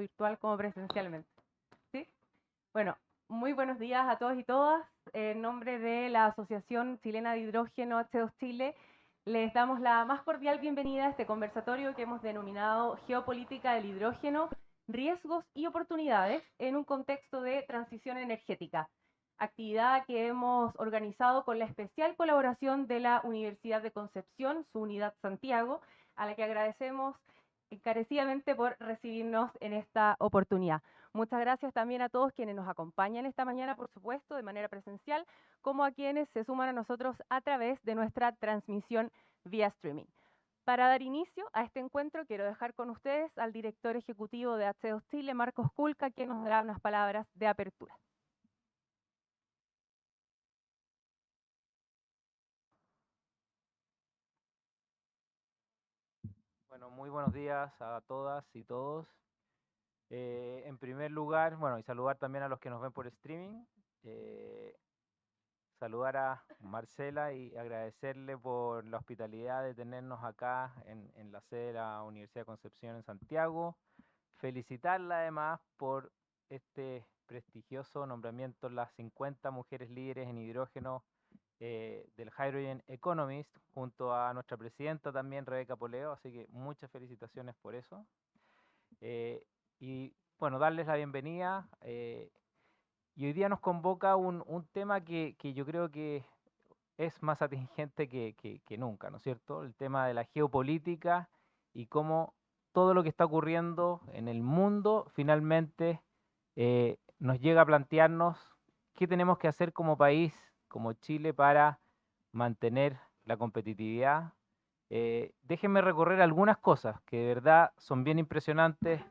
virtual como presencialmente. ¿Sí? Bueno, muy buenos días a todos y todas. En nombre de la Asociación Chilena de Hidrógeno H2 Chile, les damos la más cordial bienvenida a este conversatorio que hemos denominado Geopolítica del Hidrógeno, riesgos y oportunidades en un contexto de transición energética. Actividad que hemos organizado con la especial colaboración de la Universidad de Concepción, su unidad Santiago, a la que agradecemos encarecidamente por recibirnos en esta oportunidad. Muchas gracias también a todos quienes nos acompañan esta mañana, por supuesto, de manera presencial, como a quienes se suman a nosotros a través de nuestra transmisión vía streaming. Para dar inicio a este encuentro, quiero dejar con ustedes al director ejecutivo de H2 Chile, Marcos Culca, quien nos dará unas palabras de apertura. Bueno, muy buenos días a todas y todos. En primer lugar, bueno, y saludar también a los que nos ven por streaming. Saludar a Marcela y agradecerle por la hospitalidad de tenernos acá en la sede de la Universidad de Concepción en Santiago. Felicitarla además por este prestigioso nombramiento, las 50 mujeres líderes en hidrógeno del Hydrogen Economist, junto a nuestra presidenta también, Rebeca Poleo, así que muchas felicitaciones por eso. Y bueno, darles la bienvenida. Y hoy día nos convoca un tema que yo creo que es más atingente que nunca, ¿no es cierto? El tema de la geopolítica y cómo todo lo que está ocurriendo en el mundo finalmente nos llega a plantearnos qué tenemos que hacer como país, como Chile, para mantener la competitividad. Déjenme recorrer algunas cosas que de verdad son bien impresionantes,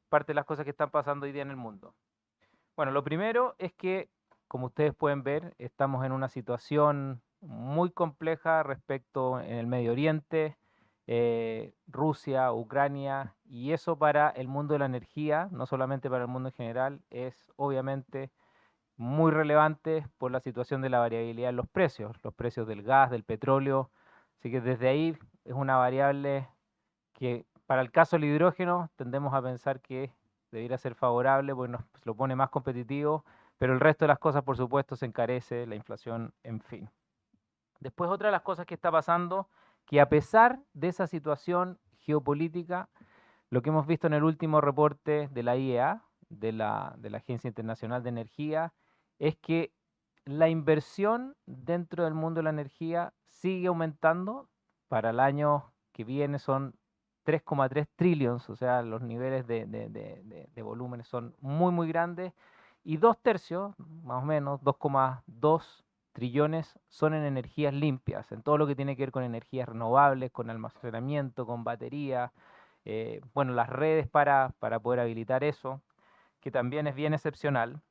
parte de las cosas que están pasando hoy día en el mundo. Bueno, lo primero es que, como ustedes pueden ver, estamos en una situación muy compleja respecto en el Medio Oriente, Rusia, Ucrania, y eso para el mundo de la energía, no solamente para el mundo en general, es obviamente muy relevante por la situación de la variabilidad en los precios del gas, del petróleo, así que desde ahí es una variable que para el caso del hidrógeno tendemos a pensar que debería ser favorable porque nos lo pone más competitivo, pero el resto de las cosas, por supuesto, se encarece, la inflación, en fin. Después, otra de las cosas que está pasando, que a pesar de esa situación geopolítica, lo que hemos visto en el último reporte de la IEA, de la Agencia Internacional de Energía, es que la inversión dentro del mundo de la energía sigue aumentando. Para el año que viene son 3,3 trillions, o sea, los niveles de volúmenes son muy, muy grandes, y 2/3, más o menos, 2,2 trillones son en energías limpias, en todo lo que tiene que ver con energías renovables, con almacenamiento, con baterías, bueno, las redes para poder habilitar eso, que también es bien excepcional.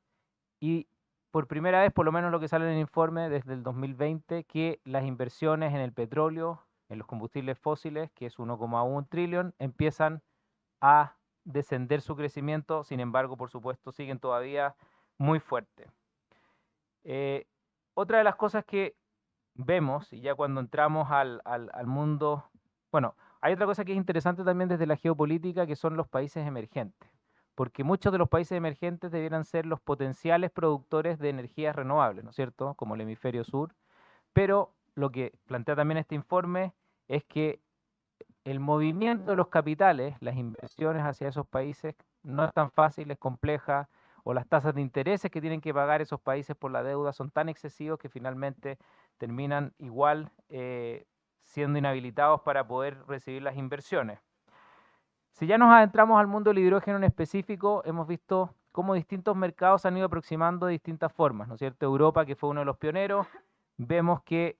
Y por primera vez, por lo menos lo que sale en el informe desde el 2020, que las inversiones en el petróleo, en los combustibles fósiles, que es 1,1 trillón, empiezan a descender su crecimiento, sin embargo, por supuesto, siguen todavía muy fuertes. Otra de las cosas que vemos, y ya cuando entramos al mundo, bueno, hay otra cosa que es interesante también desde la geopolítica, que son los países emergentes, porque muchos de los países emergentes debieran ser los potenciales productores de energías renovables, ¿no es cierto?, como el hemisferio sur, pero lo que plantea también este informe es que el movimiento de los capitales, las inversiones hacia esos países, no es tan fácil, es compleja, o las tasas de intereses que tienen que pagar esos países por la deuda son tan excesivos que finalmente terminan igual siendo inhabilitados para poder recibir las inversiones. Si ya nos adentramos al mundo del hidrógeno en específico, hemos visto cómo distintos mercados se han ido aproximando de distintas formas, ¿no es cierto? Europa, que fue uno de los pioneros, vemos que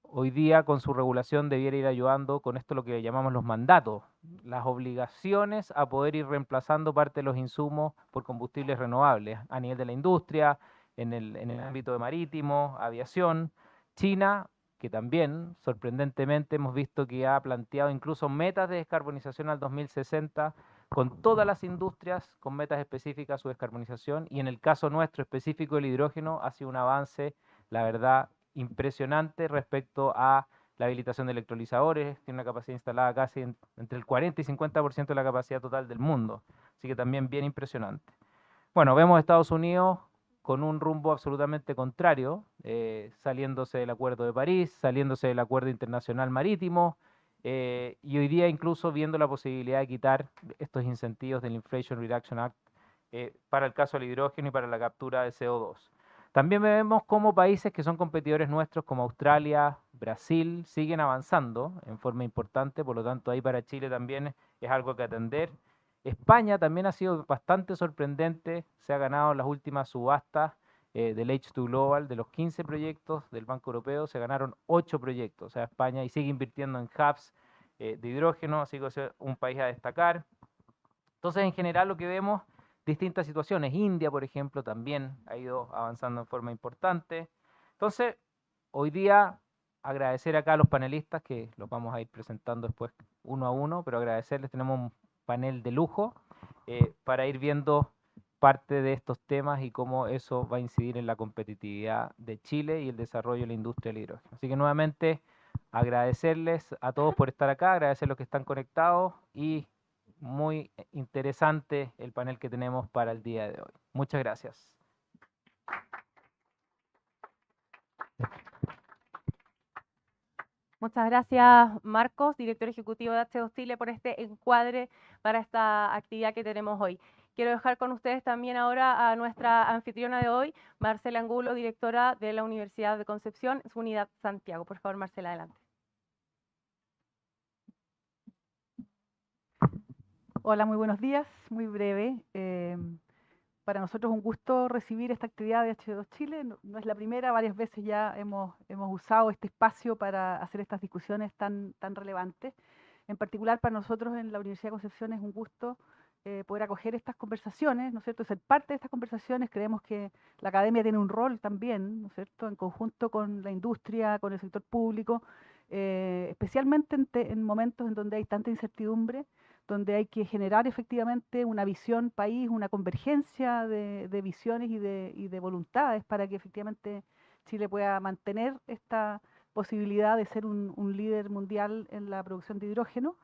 hoy día con su regulación debiera ir ayudando con esto lo que llamamos los mandatos, las obligaciones a poder ir reemplazando parte de los insumos por combustibles renovables a nivel de la industria, en el ámbito de marítimo, aviación. China, que también, sorprendentemente, hemos visto que ha planteado incluso metas de descarbonización al 2060 con todas las industrias, con metas específicas a su descarbonización, y en el caso nuestro específico del hidrógeno ha sido un avance, la verdad, impresionante respecto a la habilitación de electrolizadores, tiene una capacidad instalada casi entre el 40 y 50% de la capacidad total del mundo, así que también bien impresionante. Bueno, vemos a Estados Unidos con un rumbo absolutamente contrario, saliéndose del Acuerdo de París, saliéndose del Acuerdo Internacional Marítimo, y hoy día incluso viendo la posibilidad de quitar estos incentivos del Inflation Reduction Act para el caso del hidrógeno y para la captura de CO2. También vemos cómo países que son competidores nuestros como Australia, Brasil, siguen avanzando en forma importante, por lo tanto ahí para Chile también es algo que atender. España también ha sido bastante sorprendente, se ha ganado en las últimas subastas del H2 Global, de los 15 proyectos del Banco Europeo, se ganaron 8 proyectos, o sea, España y sigue invirtiendo en hubs de hidrógeno, así que es un país a destacar. Entonces, en general, lo que vemos, distintas situaciones. India, por ejemplo, también ha ido avanzando en forma importante. Entonces, hoy día, agradecer acá a los panelistas, que los vamos a ir presentando después uno a uno, pero agradecerles, tenemos un panel de lujo para ir viendo parte de estos temas y cómo eso va a incidir en la competitividad de Chile y el desarrollo de la industria del hidrógeno. Así que nuevamente agradecerles a todos por estar acá, agradecer a los que están conectados y muy interesante el panel que tenemos para el día de hoy. Muchas gracias. Muchas gracias, Marcos, director ejecutivo de H2 Chile, por este encuadre para esta actividad que tenemos hoy. Quiero dejar con ustedes también ahora a nuestra anfitriona de hoy, Marcela Angulo, directora de la Universidad de Concepción, su unidad Santiago. Por favor, Marcela, adelante. Hola, muy buenos días, muy breve. Para nosotros es un gusto recibir esta actividad de H2 Chile. No es la primera, varias veces ya hemos usado este espacio para hacer estas discusiones tan relevantes. En particular para nosotros en la Universidad de Concepción es un gusto poder acoger estas conversaciones, ¿no es cierto?, ser parte de estas conversaciones. Creemos que la academia tiene un rol también, ¿no es cierto?, en conjunto con la industria, con el sector público, especialmente en momentos en donde hay tanta incertidumbre, donde hay que generar efectivamente una visión país, una convergencia de visiones y de voluntades para que efectivamente Chile pueda mantener esta posibilidad de ser un líder mundial en la producción de hidrógeno.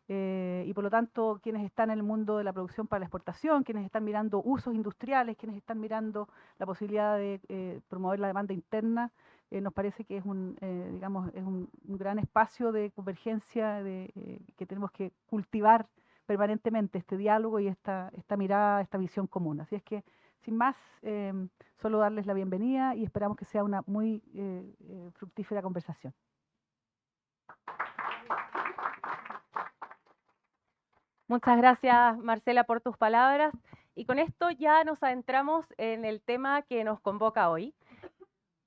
Y por lo tanto, quienes están en el mundo de la producción para la exportación, quienes están mirando usos industriales, quienes están mirando la posibilidad de promover la demanda interna, nos parece que es digamos, es un gran espacio de convergencia que tenemos que cultivar permanentemente, este diálogo y esta mirada, esta visión común. Así es que, sin más, solo darles la bienvenida y esperamos que sea una muy fructífera conversación. Muchas gracias, Marcela, por tus palabras. Y con esto ya nos adentramos en el tema que nos convoca hoy.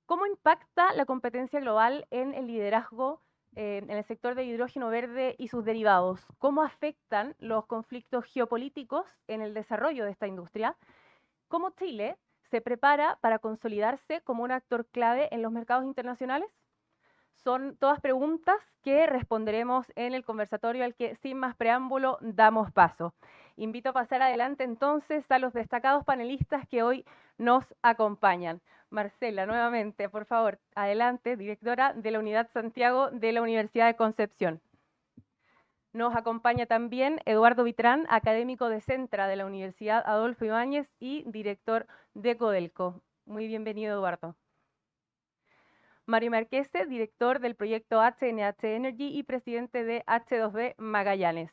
¿Cómo impacta la competencia global en el liderazgo en el sector de hidrógeno verde y sus derivados? ¿Cómo afectan los conflictos geopolíticos en el desarrollo de esta industria? ¿Cómo Chile se prepara para consolidarse como un actor clave en los mercados internacionales? Son todas preguntas que responderemos en el conversatorio al que, sin más preámbulo, damos paso. Invito a pasar adelante entonces a los destacados panelistas que hoy nos acompañan. Marcela, nuevamente, por favor, adelante, directora de la Unidad Santiago de la Universidad de Concepción. Nos acompaña también Eduardo Vitrán, académico de Centra de la Universidad Adolfo Ibáñez y director de Codelco. Muy bienvenido, Eduardo. Mario Marquese, director del proyecto HNH Energy y presidente de H2B Magallanes.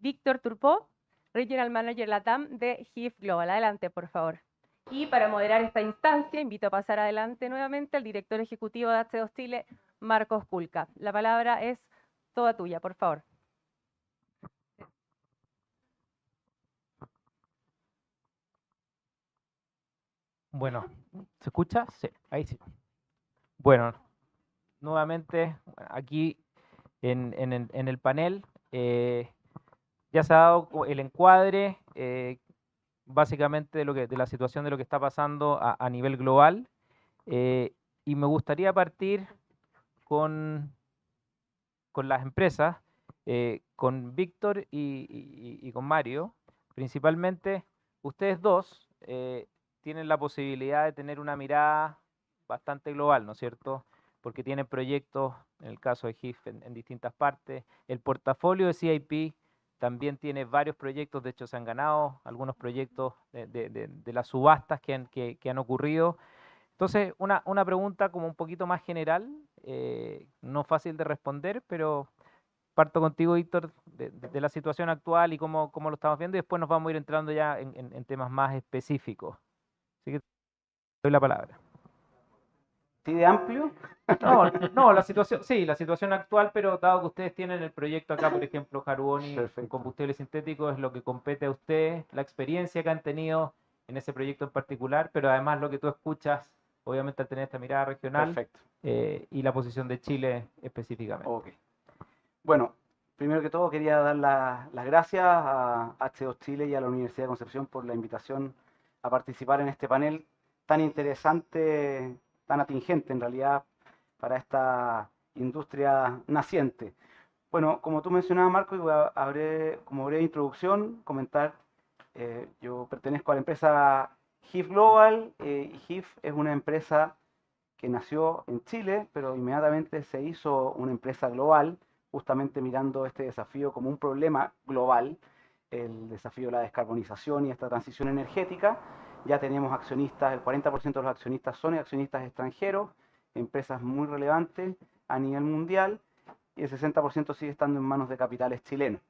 Víctor Turpó, Regional Manager LATAM de HIF Global. Adelante, por favor. Y para moderar esta instancia, invito a pasar adelante nuevamente al director ejecutivo de H2 Chile, Marcos Kulka. La palabra es toda tuya, por favor. Bueno, ¿se escucha? Sí, ahí sí. Bueno, nuevamente aquí en el panel ya se ha dado el encuadre básicamente de la situación de lo que está pasando a nivel global y me gustaría partir con las empresas, con Víctor y con Mario. Principalmente ustedes dos tienen la posibilidad de tener una mirada bastante global, ¿no es cierto? porque tienen proyectos, en el caso de GIF, en distintas partes. El portafolio de CIP también tiene varios proyectos, de hecho se han ganado algunos proyectos de las subastas que han ocurrido. Entonces, una pregunta como un poquito más general, no fácil de responder, pero parto contigo, Víctor, de la situación actual y cómo lo estamos viendo, y después nos vamos a ir entrando ya en temas más específicos. Así que te doy la palabra. ¿Sí de amplio? No, la situación actual, pero dado que ustedes tienen el proyecto acá, por ejemplo, Haruboni con Perfecto. combustibles sintéticos, es lo que compete a ustedes, la experiencia que han tenido en ese proyecto en particular, pero además lo que tú escuchas, obviamente al tener esta mirada regional, Perfecto. y la posición de Chile específicamente. Ok. Bueno, primero que todo quería dar las gracias a H2 Chile y a la Universidad de Concepción por la invitación a participar en este panel tan interesante, tan atingente en realidad para esta industria naciente. Bueno, como tú mencionabas, Marco, y como breve introducción, comentar, yo pertenezco a la empresa GIF Global, y GIF es una empresa que nació en Chile, pero inmediatamente se hizo una empresa global, justamente mirando este desafío como un problema global, el desafío de la descarbonización y esta transición energética. Ya tenemos accionistas, el 40% de los accionistas son accionistas extranjeros, empresas muy relevantes a nivel mundial, y el 60% sigue estando en manos de capitales chilenos.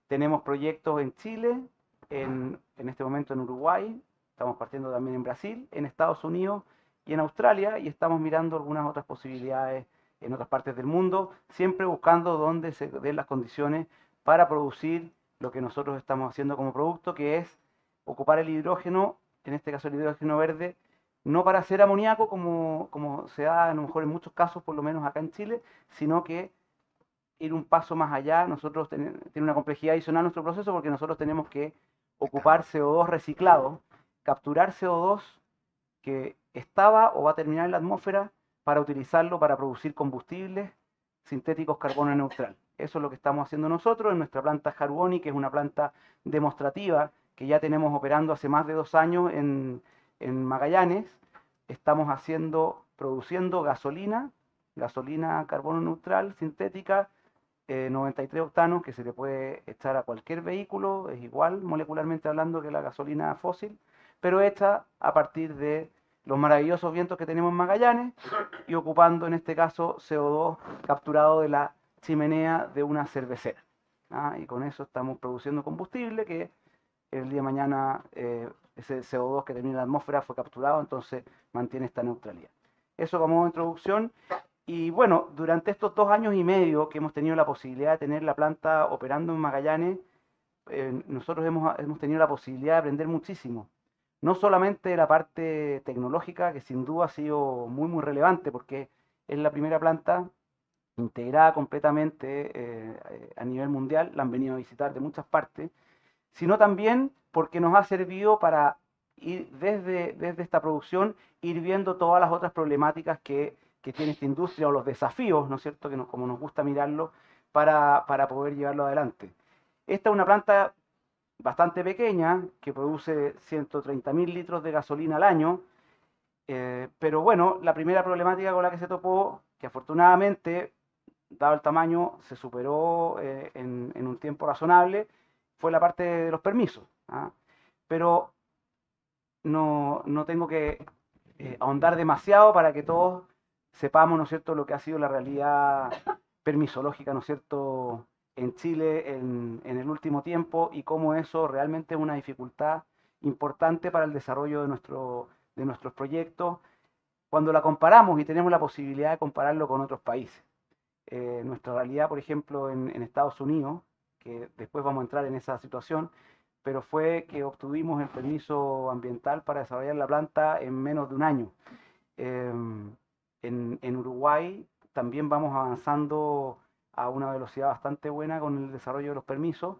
Tenemos proyectos en Chile, en este momento en Uruguay, estamos partiendo también en Brasil, en Estados Unidos y en Australia, y estamos mirando algunas otras posibilidades en otras partes del mundo, siempre buscando dónde se den las condiciones para producir lo que nosotros estamos haciendo como producto, que es ocupar el hidrógeno, en este caso el hidrógeno verde, no para hacer amoníaco como se da a lo mejor en muchos casos, por lo menos acá en Chile, sino que ir un paso más allá. Nosotros tiene una complejidad adicional nuestro proceso, porque nosotros tenemos que ocupar CO2 reciclado, capturar CO2 que estaba o va a terminar en la atmósfera para utilizarlo para producir combustibles sintéticos carbono neutral. Eso es lo que estamos haciendo nosotros en nuestra planta Haruboni, que es una planta demostrativa que ya tenemos operando hace más de 2 años en Magallanes. Estamos produciendo gasolina carbono neutral sintética, 93 octanos, que se le puede echar a cualquier vehículo, es igual molecularmente hablando que la gasolina fósil, pero hecha a partir de los maravillosos vientos que tenemos en Magallanes y ocupando en este caso CO2 capturado de la chimenea de una cervecera. Y con eso estamos produciendo combustible que el día de mañana ese CO2 que termina en la atmósfera fue capturado, entonces mantiene esta neutralidad. Eso como introducción. Y bueno, durante estos 2 años y medio que hemos tenido la posibilidad de tener la planta operando en Magallanes, nosotros hemos tenido la posibilidad de aprender muchísimo. No solamente la parte tecnológica, que sin duda ha sido muy, muy relevante, porque es la primera planta integrada completamente a nivel mundial, la han venido a visitar de muchas partes, sino también porque nos ha servido para ir desde esta producción, ir viendo todas las otras problemáticas que tiene esta industria, o los desafíos, ¿no es cierto?, como nos gusta mirarlo, para poder llevarlo adelante. Esta es una planta bastante pequeña, que produce 130.000 litros de gasolina al año, pero bueno, la primera problemática con la que se topó, que afortunadamente, dado el tamaño, se superó en un tiempo razonable, fue la parte de los permisos. Pero no tengo que ahondar demasiado para que todos sepamos, ¿no es cierto?, lo que ha sido la realidad permisológica, ¿no es cierto?, en Chile en el último tiempo, y cómo eso realmente es una dificultad importante para el desarrollo de nuestros proyectos, cuando la comparamos y tenemos la posibilidad de compararlo con otros países. Nuestra realidad, por ejemplo, en Estados Unidos, que después vamos a entrar en esa situación, pero fue que obtuvimos el permiso ambiental para desarrollar la planta en menos de un año. En Uruguay también vamos avanzando a una velocidad bastante buena con el desarrollo de los permisos,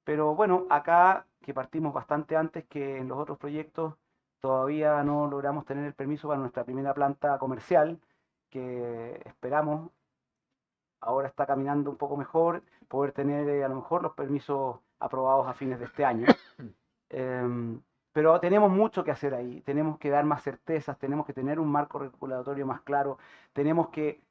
pero bueno, acá, que partimos bastante antes que en los otros proyectos, todavía no logramos tener el permiso para nuestra primera planta comercial, que esperamos, ahora está caminando un poco mejor, poder tener a lo mejor los permisos aprobados a fines de este año. Pero tenemos mucho que hacer ahí, tenemos que dar más certezas, tenemos que tener un marco regulatorio más claro, tenemos que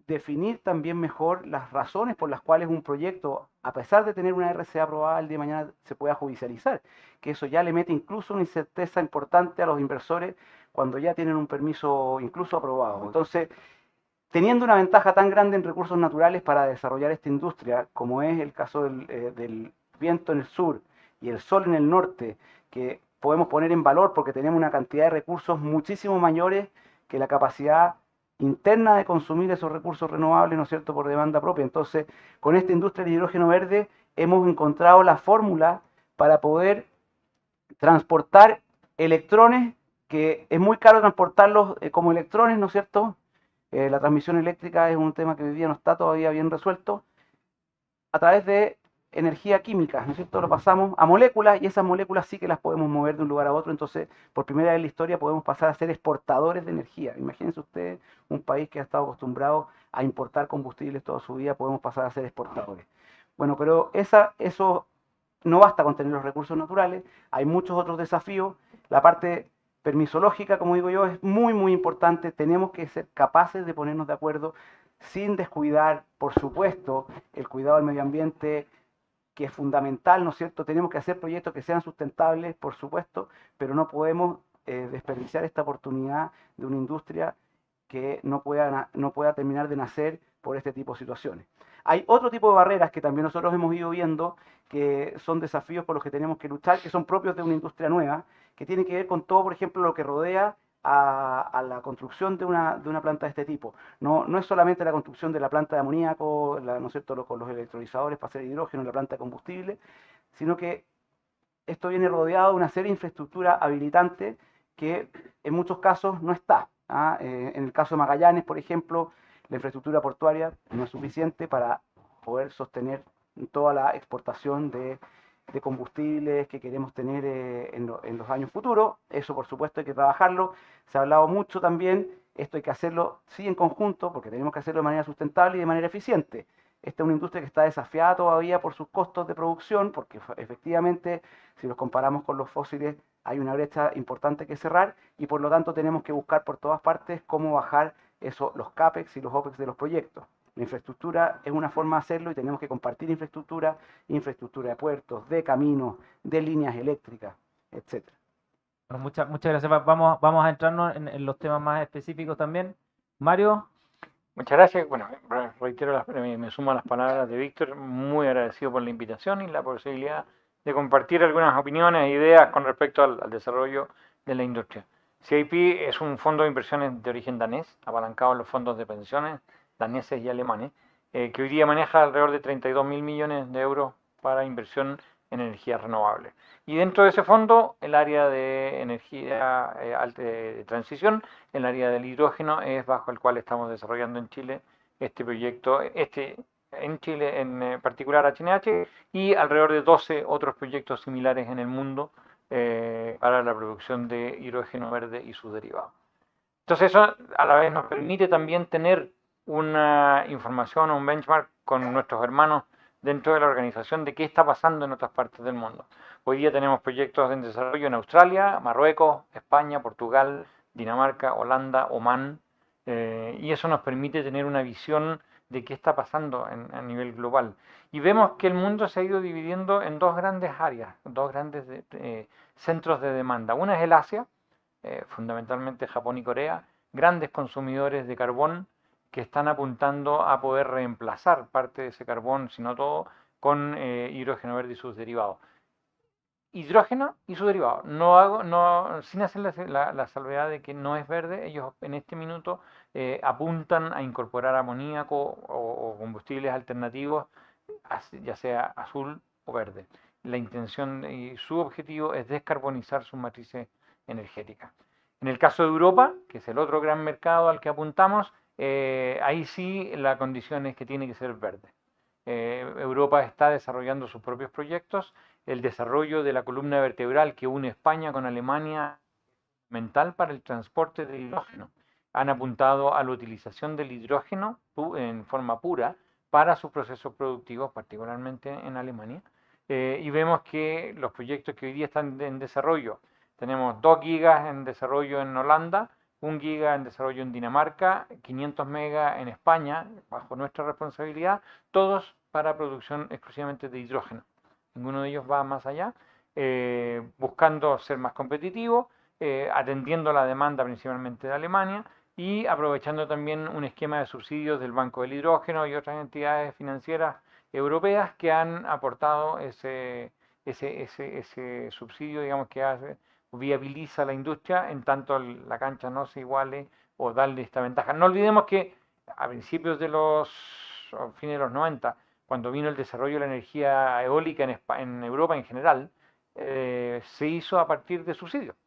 definir también mejor las razones por las cuales un proyecto, a pesar de tener una RCA aprobada, el día de mañana se pueda judicializar, que eso ya le mete incluso una incerteza importante a los inversores cuando ya tienen un permiso incluso aprobado. Entonces, teniendo una ventaja tan grande en recursos naturales para desarrollar esta industria, como es el caso del viento en el sur y el sol en el norte, que podemos poner en valor porque tenemos una cantidad de recursos muchísimo mayores que la capacidad interna de consumir esos recursos renovables, ¿no es cierto?, por demanda propia. Entonces, con esta industria del hidrógeno verde hemos encontrado la fórmula para poder transportar electrones, que es muy caro transportarlos como electrones, ¿no es cierto? La transmisión eléctrica es un tema que hoy día no está todavía bien resuelto, a través de energía química, ¿no es cierto? Lo pasamos a moléculas y esas moléculas sí que las podemos mover de un lugar a otro, entonces por primera vez en la historia podemos pasar a ser exportadores de energía. Imagínense ustedes un país que ha estado acostumbrado a importar combustibles toda su vida, podemos pasar a ser exportadores. Bueno, pero eso no basta con tener los recursos naturales, hay muchos otros desafíos. La parte permisológica, como digo yo, es muy, muy importante. Tenemos que ser capaces de ponernos de acuerdo sin descuidar, por supuesto, el cuidado del medio ambiente, que es fundamental, ¿no es cierto? Tenemos que hacer proyectos que sean sustentables, por supuesto, pero no podemos desperdiciar esta oportunidad de una industria que no pueda terminar de nacer por este tipo de situaciones. Hay otro tipo de barreras que también nosotros hemos ido viendo, que son desafíos por los que tenemos que luchar, que son propios de una industria nueva, que tienen que ver con todo, por ejemplo, lo que rodea a la construcción de una planta de este tipo. No es solamente la construcción de la planta de amoníaco, ¿no es cierto?, con los electrolizadores para hacer hidrógeno, la planta de combustible, sino que esto viene rodeado de una serie de infraestructura habilitante que en muchos casos no está. En el caso de Magallanes, por ejemplo, la infraestructura portuaria no es suficiente para poder sostener toda la exportación de combustibles que queremos tener en los años futuros. Eso, por supuesto, hay que trabajarlo. Se ha hablado mucho también, esto hay que hacerlo sí en conjunto, porque tenemos que hacerlo de manera sustentable y de manera eficiente. Esta es una industria que está desafiada todavía por sus costos de producción, porque efectivamente, si los comparamos con los fósiles, hay una brecha importante que cerrar y por lo tanto tenemos que buscar por todas partes cómo bajar los CAPEX y los OPEX de los proyectos. La infraestructura es una forma de hacerlo y tenemos que compartir infraestructura de puertos, de caminos, de líneas eléctricas, etc. Bueno, muchas gracias. Vamos a entrarnos en los temas más específicos también. Mario. Muchas gracias. Bueno, reitero, me sumo a las palabras de Víctor, muy agradecido por la invitación y la posibilidad de compartir algunas opiniones e ideas con respecto al desarrollo de la industria. CIP es un fondo de inversiones de origen danés, apalancado en los fondos de pensiones daneses y alemanes, que hoy día maneja alrededor de 32.000 millones de euros para inversión en energías renovables. Y dentro de ese fondo, el área de energía de transición, el área del hidrógeno, es bajo el cual estamos desarrollando en Chile este proyecto, en Chile en particular HNH, y alrededor de 12 otros proyectos similares en el mundo para la producción de hidrógeno verde y sus derivados. Entonces eso a la vez nos permite también tener una información o un benchmark con nuestros hermanos dentro de la organización de qué está pasando en otras partes del mundo. Hoy día tenemos proyectos en desarrollo en Australia, Marruecos, España, Portugal, Dinamarca, Holanda, Omán, y eso nos permite tener una visión de qué está pasando a nivel global. Y vemos que el mundo se ha ido dividiendo en dos grandes áreas, dos grandes centros de demanda. Una es el Asia, fundamentalmente Japón y Corea, grandes consumidores de carbón, que están apuntando a poder reemplazar parte de ese carbón, si no todo, con hidrógeno verde y sus derivados. Hidrógeno y sus derivados. Sin hacer la salvedad de que no es verde, ellos en este minuto apuntan a incorporar amoníaco o combustibles alternativos, ya sea azul o verde. La intención y su objetivo es descarbonizar sus matrices energéticas. En el caso de Europa, que es el otro gran mercado al que apuntamos, ahí sí la condición es que tiene que ser verde. Europa está desarrollando sus propios proyectos. El desarrollo de la columna vertebral que une España con Alemania es fundamental para el transporte de hidrógeno. Han apuntado a la utilización del hidrógeno en forma pura para sus procesos productivos, particularmente en Alemania. Y vemos que los proyectos que hoy día están en desarrollo, Tenemos 2 gigas en desarrollo en Holanda, 1 giga en desarrollo en Dinamarca, 500 megas en España, bajo nuestra responsabilidad, todos para producción exclusivamente de hidrógeno. Ninguno de ellos va más allá, buscando ser más competitivo, atendiendo la demanda principalmente de Alemania y aprovechando también un esquema de subsidios del Banco del Hidrógeno y otras entidades financieras europeas que han aportado ese subsidio, digamos, que viabiliza la industria en tanto la cancha no se iguale o darle esta ventaja. No olvidemos que a principios de fines de los 90, cuando vino el desarrollo de la energía eólica en Europa en general, se hizo a partir de subsidios.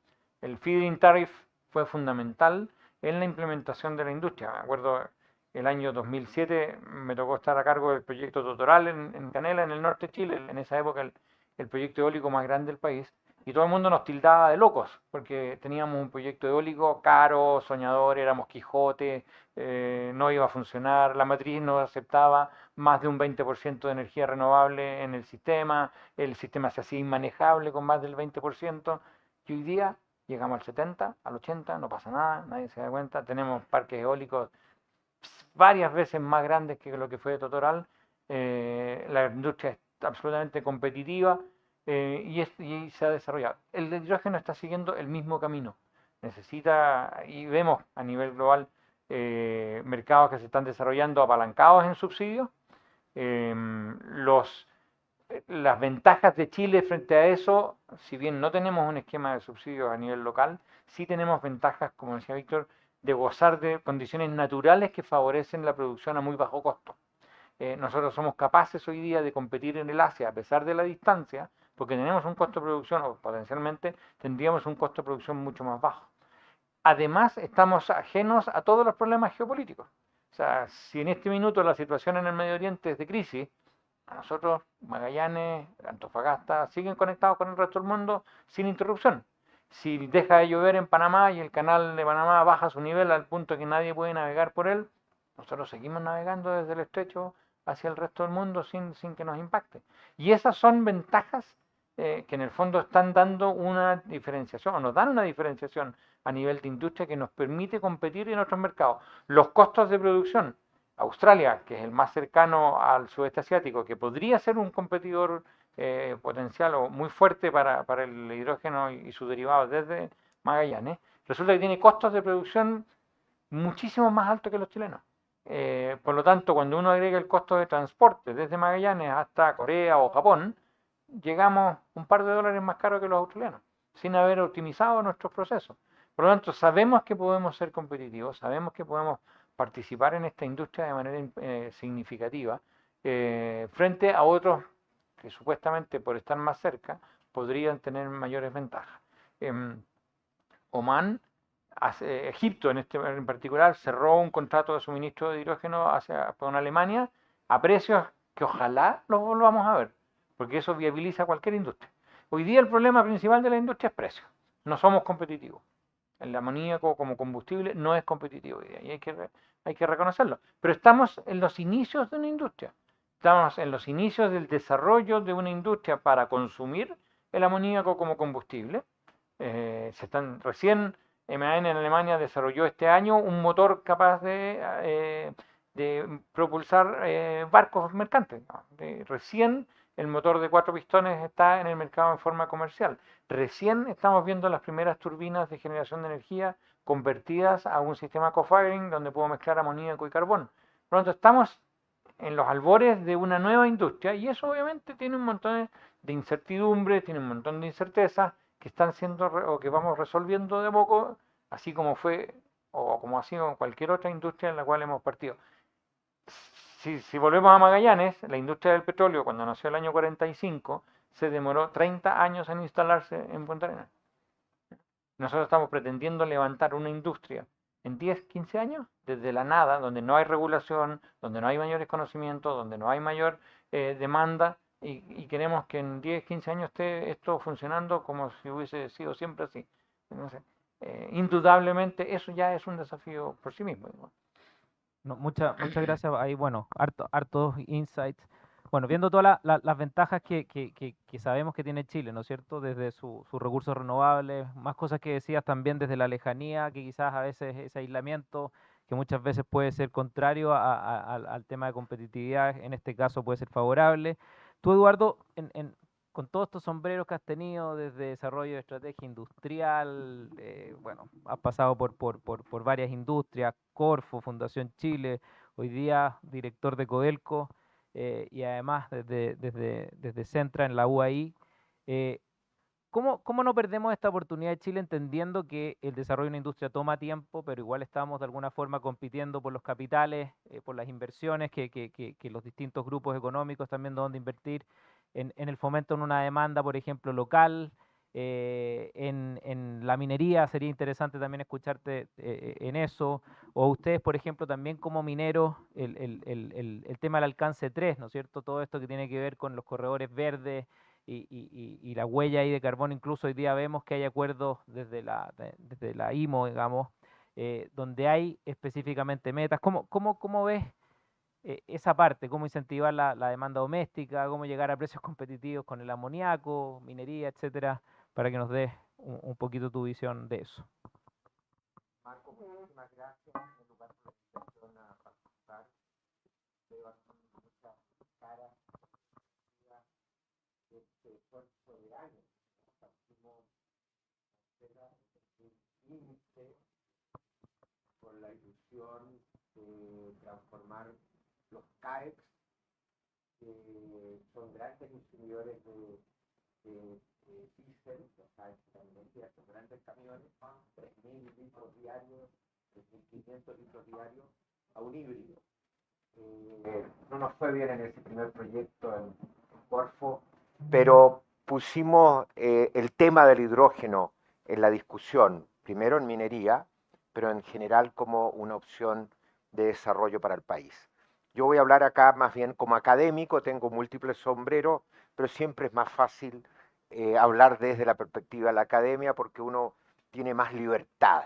El feed-in tariff fue fundamental en la implementación de la industria. Me acuerdo, el año 2007 me tocó estar a cargo del proyecto Totoral en Canela, en el norte de Chile, en esa época el proyecto eólico más grande del país, y todo el mundo nos tildaba de locos, porque teníamos un proyecto eólico caro, soñador, éramos Quijote, no iba a funcionar, la matriz no aceptaba más de un 20% de energía renovable en el sistema se hacía inmanejable con más del 20%, y hoy día llegamos al 70, al 80, no pasa nada, nadie se da cuenta, tenemos parques eólicos varias veces más grandes que lo que fue Totoral, la industria es absolutamente competitiva y se ha desarrollado. El hidrógeno está siguiendo el mismo camino, necesita, y vemos a nivel global mercados que se están desarrollando apalancados en subsidios. Las ventajas de Chile frente a eso, si bien no tenemos un esquema de subsidios a nivel local, sí tenemos ventajas, como decía Víctor, de gozar de condiciones naturales que favorecen la producción a muy bajo costo. Nosotros somos capaces hoy día de competir en el Asia a pesar de la distancia, porque tenemos un costo de producción, o potencialmente tendríamos un costo de producción mucho más bajo. Además, estamos ajenos a todos los problemas geopolíticos. O sea, si en este minuto la situación en el Medio Oriente es de crisis, a nosotros, Magallanes, Antofagasta, siguen conectados con el resto del mundo sin interrupción. Si deja de llover en Panamá y el canal de Panamá baja su nivel al punto que nadie puede navegar por él, nosotros seguimos navegando desde el estrecho hacia el resto del mundo sin que nos impacte. Y esas son ventajas que en el fondo están dando una diferenciación, o nos dan una diferenciación a nivel de industria que nos permite competir en otros mercados. Los costos de producción, Australia, que es el más cercano al sudeste asiático, que podría ser un competidor potencial o muy fuerte para el hidrógeno y sus derivados desde Magallanes, resulta que tiene costos de producción muchísimo más altos que los chilenos. Por lo tanto, cuando uno agrega el costo de transporte desde Magallanes hasta Corea o Japón, llegamos un par de dólares más caro que los australianos, sin haber optimizado nuestros procesos. Por lo tanto, sabemos que podemos ser competitivos, sabemos que podemos participar en esta industria de manera significativa, frente a otros que supuestamente por estar más cerca podrían tener mayores ventajas. Omán, Egipto en particular, cerró un contrato de suministro de hidrógeno con Alemania a precios que ojalá los volvamos a ver, porque eso viabiliza cualquier industria. Hoy día el problema principal de la industria es precio. No somos competitivos. El amoníaco como combustible no es competitivo hoy día, y hay que reconocerlo. Pero estamos en los inicios de una industria. Estamos en los inicios del desarrollo de una industria para consumir el amoníaco como combustible. Recién MAN en Alemania desarrolló este año un motor capaz de propulsar barcos mercantes. Recién el motor de 4 pistones está en el mercado en forma comercial. Recién estamos viendo las primeras turbinas de generación de energía convertidas a un sistema co-firing donde puedo mezclar amoníaco y carbón. Por lo tanto, estamos en los albores de una nueva industria y eso obviamente tiene un montón de incertidumbre, tiene un montón de incertezas que están siendo o que vamos resolviendo de poco, así como fue o como ha sido en cualquier otra industria en la cual hemos partido. Si volvemos a Magallanes, la industria del petróleo, cuando nació el año 45, se demoró 30 años en instalarse en Punta Arenas. Nosotros estamos pretendiendo levantar una industria en 10, 15 años, desde la nada, donde no hay regulación, donde no hay mayores conocimientos, donde no hay mayor demanda, y queremos que en 10, 15 años esté esto funcionando como si hubiese sido siempre así. Entonces, indudablemente eso ya es un desafío por sí mismo. No, muchas gracias. Ahí, bueno, hartos insights. Bueno, viendo todas las ventajas que sabemos que tiene Chile, ¿no es cierto? Desde sus recursos renovables, más cosas que decías también desde la lejanía, que quizás a veces ese aislamiento, que muchas veces puede ser contrario al tema de competitividad, en este caso puede ser favorable. Tú, Eduardo, con todos estos sombreros que has tenido desde desarrollo de estrategia industrial, bueno, has pasado por varias industrias, Corfo, Fundación Chile, hoy día director de Codelco, y además desde Centra en la UAI. eh, ¿Cómo no perdemos esta oportunidad de Chile entendiendo que el desarrollo de una industria toma tiempo, pero igual estamos de alguna forma compitiendo por los capitales, por las inversiones que los distintos grupos económicos también donde invertir en el fomento en una demanda, por ejemplo, local, en la minería? Sería interesante también escucharte en eso. O ustedes, por ejemplo, también como mineros, el tema del alcance 3, ¿no es cierto? Todo esto que tiene que ver con los corredores verdes y la huella ahí de carbono. Incluso hoy día vemos que hay acuerdos desde la IMO, digamos, donde hay específicamente metas. ¿Cómo ves esa parte? ¿Cómo incentivar la demanda doméstica? ¿Cómo llegar a precios competitivos con el amoníaco, minería, etcétera? Para que nos des un poquito tu visión de eso. Marco, muchísimas gracias en lugar por la invitación a participar. Veo aquí muchas caras de este esfuerzo de años. Partimos el índice con la ilusión de transformar los CAEX, que son grandes consumidores de diésel, los CAEX también, son grandes camiones, 3.000 litros diarios, 3.500 litros diarios, a un híbrido. No nos fue bien en ese primer proyecto en Corfo, pero pusimos el tema del hidrógeno en la discusión, primero en minería, pero en general como una opción de desarrollo para el país. Yo voy a hablar acá más bien como académico, tengo múltiples sombreros, pero siempre es más fácil hablar desde la perspectiva de la academia porque uno tiene más libertad.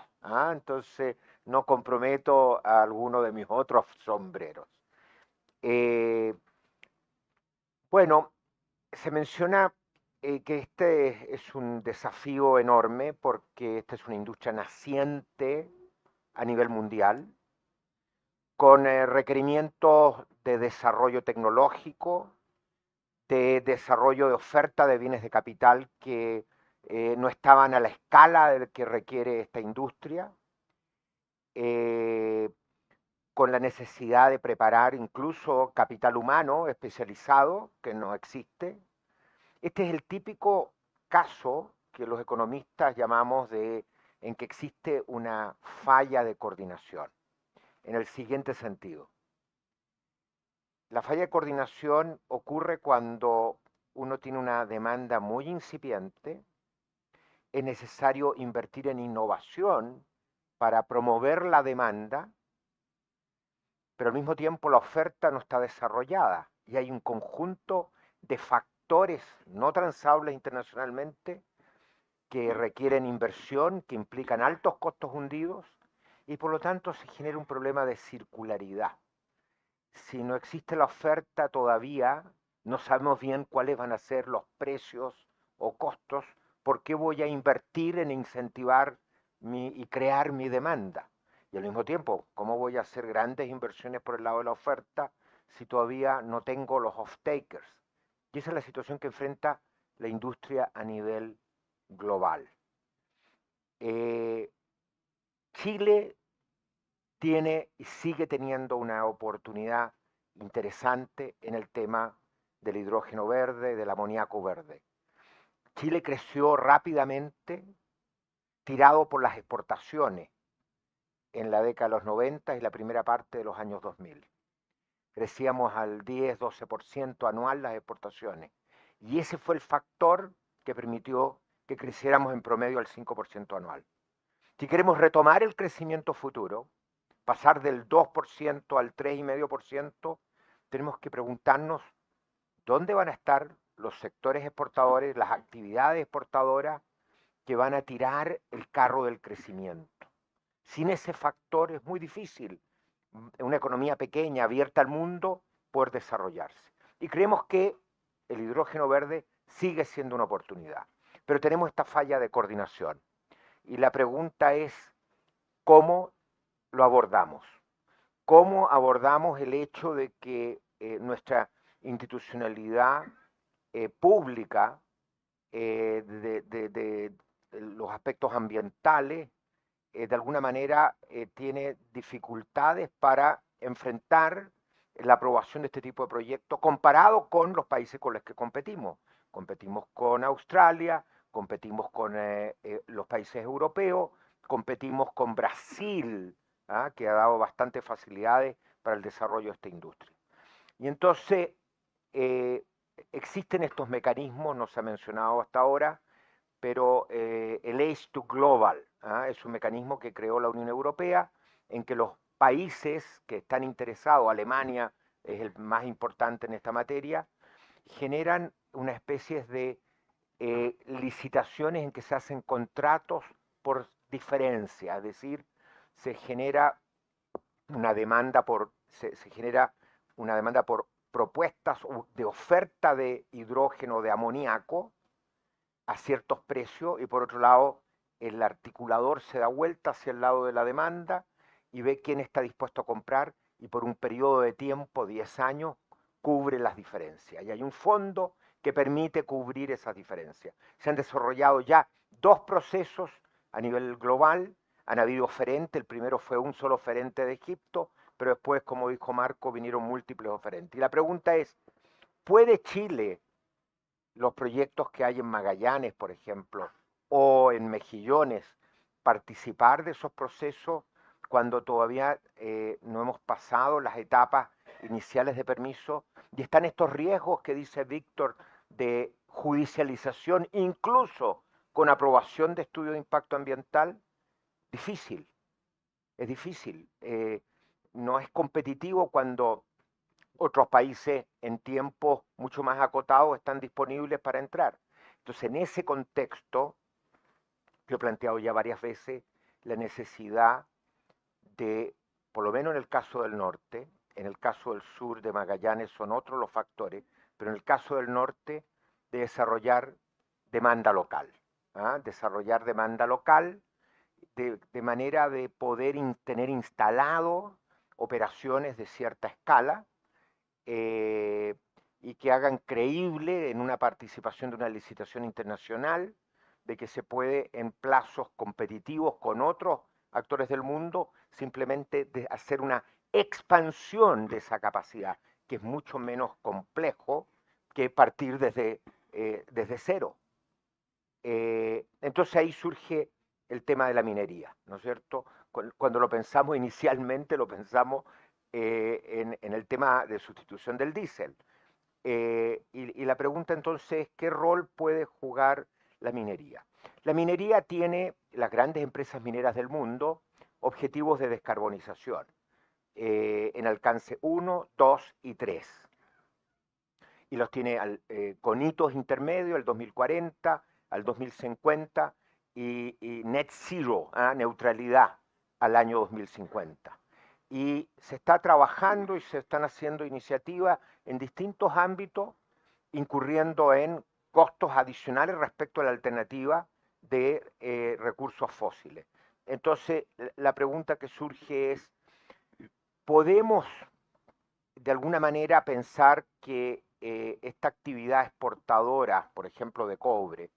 Entonces no comprometo a alguno de mis otros sombreros. Bueno, se menciona que este es un desafío enorme porque esta es una industria naciente a nivel mundial, con requerimientos de desarrollo tecnológico, de desarrollo de oferta de bienes de capital que no estaban a la escala que requiere esta industria, con la necesidad de preparar incluso capital humano especializado, que no existe. Este es el típico caso que los economistas llamamos en que existe una falla de coordinación, en el siguiente sentido. La falla de coordinación ocurre cuando uno tiene una demanda muy incipiente, es necesario invertir en innovación para promover la demanda, pero al mismo tiempo la oferta no está desarrollada y hay un conjunto de factores no transables internacionalmente que requieren inversión, que implican altos costos hundidos y por lo tanto se genera un problema de circularidad. Si no existe la oferta todavía, no sabemos bien cuáles van a ser los precios o costos, ¿por qué voy a invertir en incentivar y crear mi demanda? Y al mismo tiempo, ¿cómo voy a hacer grandes inversiones por el lado de la oferta si todavía no tengo los off-takers? Y esa es la situación que enfrenta la industria a nivel global. Chile tiene y sigue teniendo una oportunidad interesante en el tema del hidrógeno verde, del amoníaco verde. Chile creció rápidamente, tirado por las exportaciones en la década de los 90 y la primera parte de los años 2000. Crecíamos al 10-12% anual las exportaciones. Y ese fue el factor que permitió que creciéramos en promedio al 5% anual. Si queremos retomar el crecimiento futuro, pasar del 2% al 3,5%, tenemos que preguntarnos dónde van a estar los sectores exportadores, las actividades exportadoras que van a tirar el carro del crecimiento. Sin ese factor es muy difícil una economía pequeña, abierta al mundo, poder desarrollarse. Y creemos que el hidrógeno verde sigue siendo una oportunidad. Pero tenemos esta falla de coordinación. Y la pregunta es, ¿cómo lo abordamos? ¿Cómo abordamos el hecho de que nuestra institucionalidad pública de los aspectos ambientales de alguna manera tiene dificultades para enfrentar la aprobación de este tipo de proyectos comparado con los países con los que competimos? Competimos con Australia, competimos con los países europeos, competimos con Brasil, ¿ah? Que ha dado bastantes facilidades para el desarrollo de esta industria. Y entonces existen estos mecanismos, no se ha mencionado hasta ahora, pero el Ace to Global, ¿ah? Es un mecanismo que creó la Unión Europea en que los países que están interesados, Alemania es el más importante en esta materia, generan una especie de licitaciones en que se hacen contratos por diferencia, es decir, se genera una demanda por, se genera una demanda por propuestas de oferta de hidrógeno, de amoníaco, a ciertos precios, y por otro lado, el articulador se da vuelta hacia el lado de la demanda y ve quién está dispuesto a comprar, y por un periodo de tiempo, 10 años, cubre las diferencias. Y hay un fondo que permite cubrir esas diferencias. Se han desarrollado ya 2 procesos a nivel global, han habido oferentes, el primero fue un solo oferente de Egipto, pero después, como dijo Marco, vinieron múltiples oferentes. Y la pregunta es, ¿puede Chile, los proyectos que hay en Magallanes, por ejemplo, o en Mejillones, participar de esos procesos cuando todavía no hemos pasado las etapas iniciales de permiso? Y están estos riesgos que dice Víctor de judicialización, incluso con aprobación de estudio de impacto ambiental. Difícil, es difícil. No es competitivo cuando otros países en tiempos mucho más acotados están disponibles para entrar. Entonces, en ese contexto, yo he planteado ya varias veces la necesidad de, por lo menos en el caso del norte, en el caso del sur de Magallanes son otros los factores, pero en el caso del norte, de desarrollar demanda local. ¿Ah? Desarrollar demanda local de manera de poder tener instalado operaciones de cierta escala, y que hagan creíble en una participación de una licitación internacional, de que se puede en plazos competitivos con otros actores del mundo simplemente hacer una expansión de esa capacidad, que es mucho menos complejo que partir desde cero. Entonces ahí surge el tema de la minería, ¿no es cierto? Cuando lo pensamos inicialmente, lo pensamos en el tema de sustitución del diésel. Y la pregunta entonces es, ¿qué rol puede jugar la minería? La minería tiene, las grandes empresas mineras del mundo, objetivos de descarbonización en alcance 1, 2 y 3. Y los tiene con hitos intermedios, al 2040, al 2050 y net zero, neutralidad al año 2050. Y se está trabajando y se están haciendo iniciativas en distintos ámbitos, incurriendo en costos adicionales respecto a la alternativa de recursos fósiles. Entonces, la pregunta que surge es, ¿podemos de alguna manera pensar que esta actividad exportadora, por ejemplo, de cobre,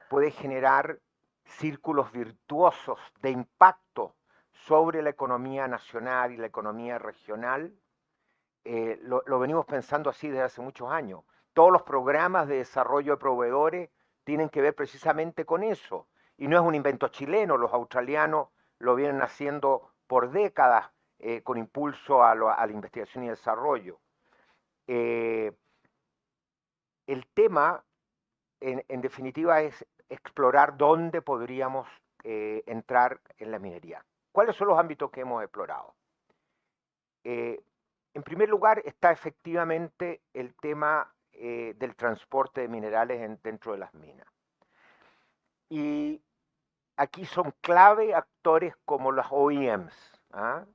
puede generar círculos virtuosos de impacto sobre la economía nacional y la economía regional? Lo venimos pensando así desde hace muchos años. Todos los programas de desarrollo de proveedores tienen que ver precisamente con eso. Y no es un invento chileno, los australianos lo vienen haciendo por décadas con impulso a la investigación y desarrollo. El tema, en definitiva, es explorar dónde podríamos entrar en la minería. ¿Cuáles son los ámbitos que hemos explorado? En primer lugar está efectivamente el tema del transporte de minerales dentro de las minas. Y aquí son clave actores como las OEMs, ¿ah?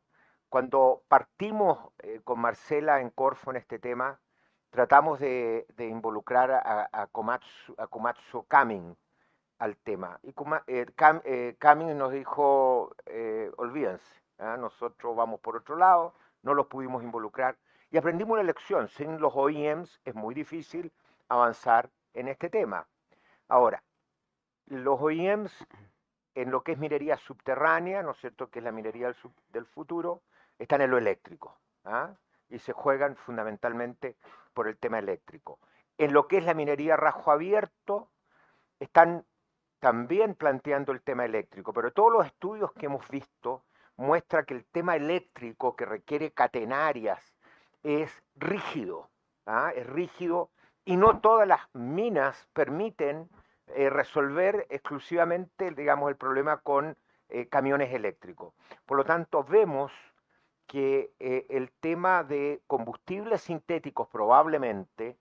Cuando partimos con Marcela en Corfo en este tema, tratamos de involucrar a Komatsu Kaming al tema. Y Kaming nos dijo, olvídense, ¿ah? Nosotros vamos por otro lado, no los pudimos involucrar. Y aprendimos una lección, sin los OEMs es muy difícil avanzar en este tema. Ahora, los OEMs en lo que es minería subterránea, ¿no es cierto?, que es la minería del futuro, están en lo eléctrico, ¿ah? Y se juegan fundamentalmente por el tema eléctrico. En lo que es la minería rajo abierto, están también planteando el tema eléctrico, pero todos los estudios que hemos visto muestran que el tema eléctrico que requiere catenarias es rígido, ¿ah? Es rígido y no todas las minas permiten resolver exclusivamente, digamos, el problema con camiones eléctricos. Por lo tanto, vemos que el tema de combustibles sintéticos probablemente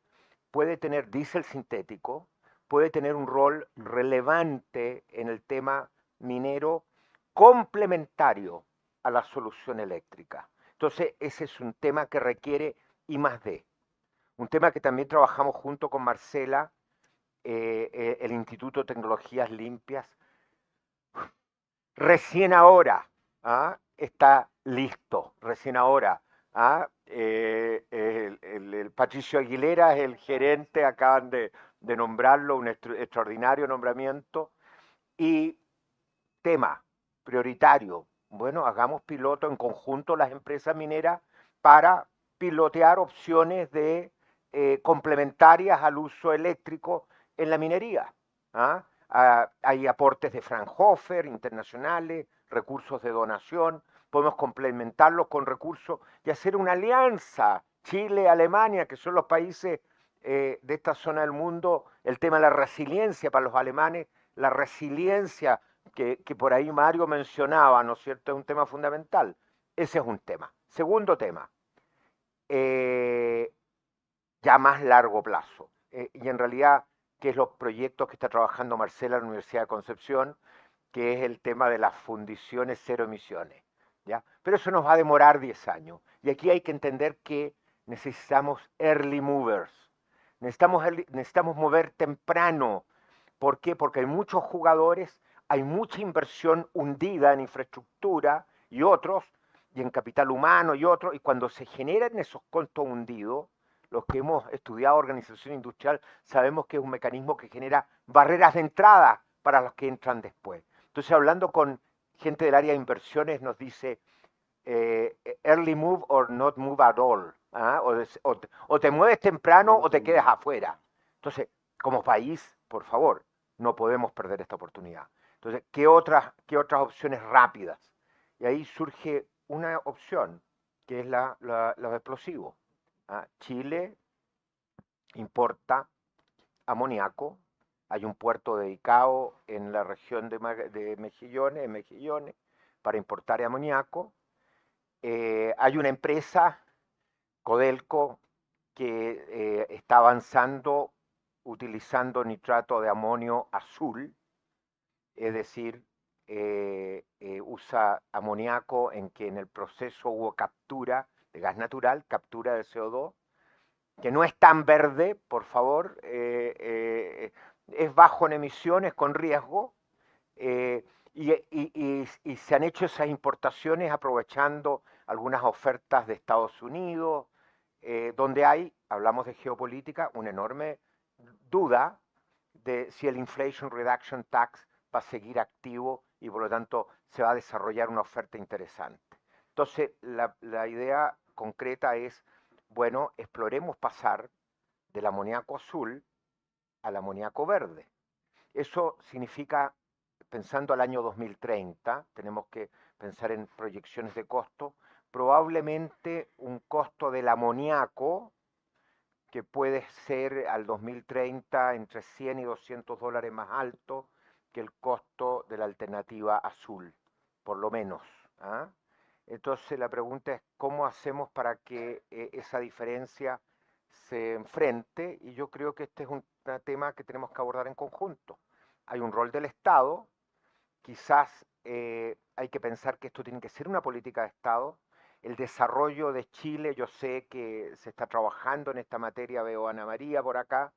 puede tener diésel sintético, puede tener un rol relevante en el tema minero complementario a la solución eléctrica. Entonces, ese es un tema que requiere I+D. Un tema que también trabajamos junto con Marcela, el Instituto de Tecnologías Limpias, recién ahora está listo, recién ahora. El Patricio Aguilera es el gerente, acaban de nombrarlo, un extraordinario nombramiento. Y tema prioritario, bueno, hagamos piloto en conjunto las empresas mineras para pilotear opciones de complementarias al uso eléctrico en la minería. Hay aportes de Fraunhofer internacionales, recursos de donación, podemos complementarlos con recursos y hacer una alianza Chile-Alemania, que son los países de esta zona del mundo, el tema de la resiliencia para los alemanes, la resiliencia que por ahí Mario mencionaba, ¿no es cierto? Es un tema fundamental. Ese es un tema. Segundo tema, ya más largo plazo. Y en realidad, que es los proyectos que está trabajando Marcela en la Universidad de Concepción, que es el tema de las fundiciones cero emisiones. ¿Ya? Pero eso nos va a demorar 10 años. Y aquí hay que entender que necesitamos early movers. Necesitamos mover temprano. ¿Por qué? Porque hay muchos jugadores, hay mucha inversión hundida en infraestructura y otros, y en capital humano y otros, y cuando se generan esos costos hundidos, los que hemos estudiado organización industrial sabemos que es un mecanismo que genera barreras de entrada para los que entran después. Entonces, hablando con gente del área de inversiones, nos dice early move or not move at all. O te mueves temprano o te quedas afuera. Entonces, como país, por favor, no podemos perder esta oportunidad. Entonces, ¿qué otras opciones rápidas? Y ahí surge una opción, que es los explosivos. Chile importa amoníaco, hay un puerto dedicado en la región de Mejillones, para importar amoníaco. Hay una empresa, Codelco, que está avanzando utilizando nitrato de amonio azul, es decir, usa amoníaco en que en el proceso hubo captura de gas natural, captura de CO2, que no es tan verde, por favor, es bajo en emisiones con riesgo, y se han hecho esas importaciones aprovechando algunas ofertas de Estados Unidos, donde hay, hablamos de geopolítica, una enorme duda de si el Inflation Reduction Tax va a seguir activo y por lo tanto se va a desarrollar una oferta interesante. Entonces, la idea concreta es, bueno, exploremos pasar del amoníaco azul al amoníaco verde. Eso significa, pensando al año 2030, tenemos que pensar en proyecciones de costo, probablemente un costo del amoníaco que puede ser al 2030 entre 100 y 200 dólares más alto que el costo de la alternativa azul, por lo menos. Entonces la pregunta es cómo hacemos para que esa diferencia se enfrente, y yo creo que este es un tema que tenemos que abordar en conjunto. Hay un rol del Estado, quizás hay que pensar que esto tiene que ser una política de Estado. el desarrollo de Chile. Yo sé que se está trabajando en esta materia, veo a Ana María por acá,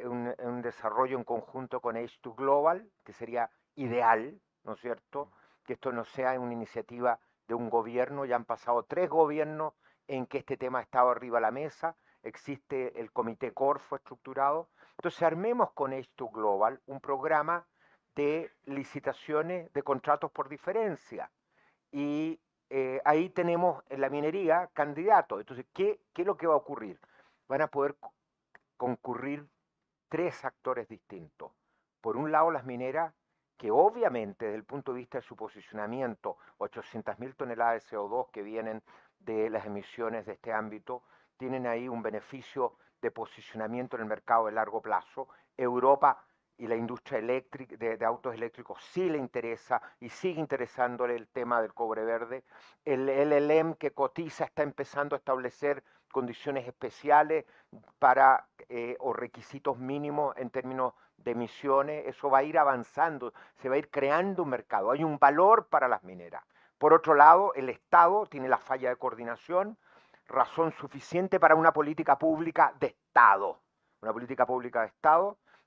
un desarrollo en conjunto con H2 Global, que sería ideal, ¿no es cierto? Que esto no sea una iniciativa de un gobierno, ya han pasado 3 gobiernos en que este tema ha estado arriba de la mesa, existe el Comité Corfo estructurado, entonces armemos con H2 Global un programa de licitaciones de contratos por diferencia, y ahí tenemos en la minería candidatos. Entonces, ¿qué es lo que va a ocurrir? Van a poder concurrir 3 actores distintos. Por un lado, las mineras, que obviamente desde el punto de vista de su posicionamiento, 800.000 toneladas de CO2 que vienen de las emisiones de este ámbito, tienen ahí un beneficio de posicionamiento en el mercado de largo plazo. Europa y la industria eléctrica, de autos eléctricos sí le interesa y sigue interesándole el tema del cobre verde. El LLM que cotiza está empezando a establecer condiciones especiales para, o requisitos mínimos en términos de emisiones. Eso va a ir avanzando, se va a ir creando un mercado, hay un valor para las mineras. Por otro lado, el Estado tiene la falla de coordinación, razón suficiente para una política pública de Estado,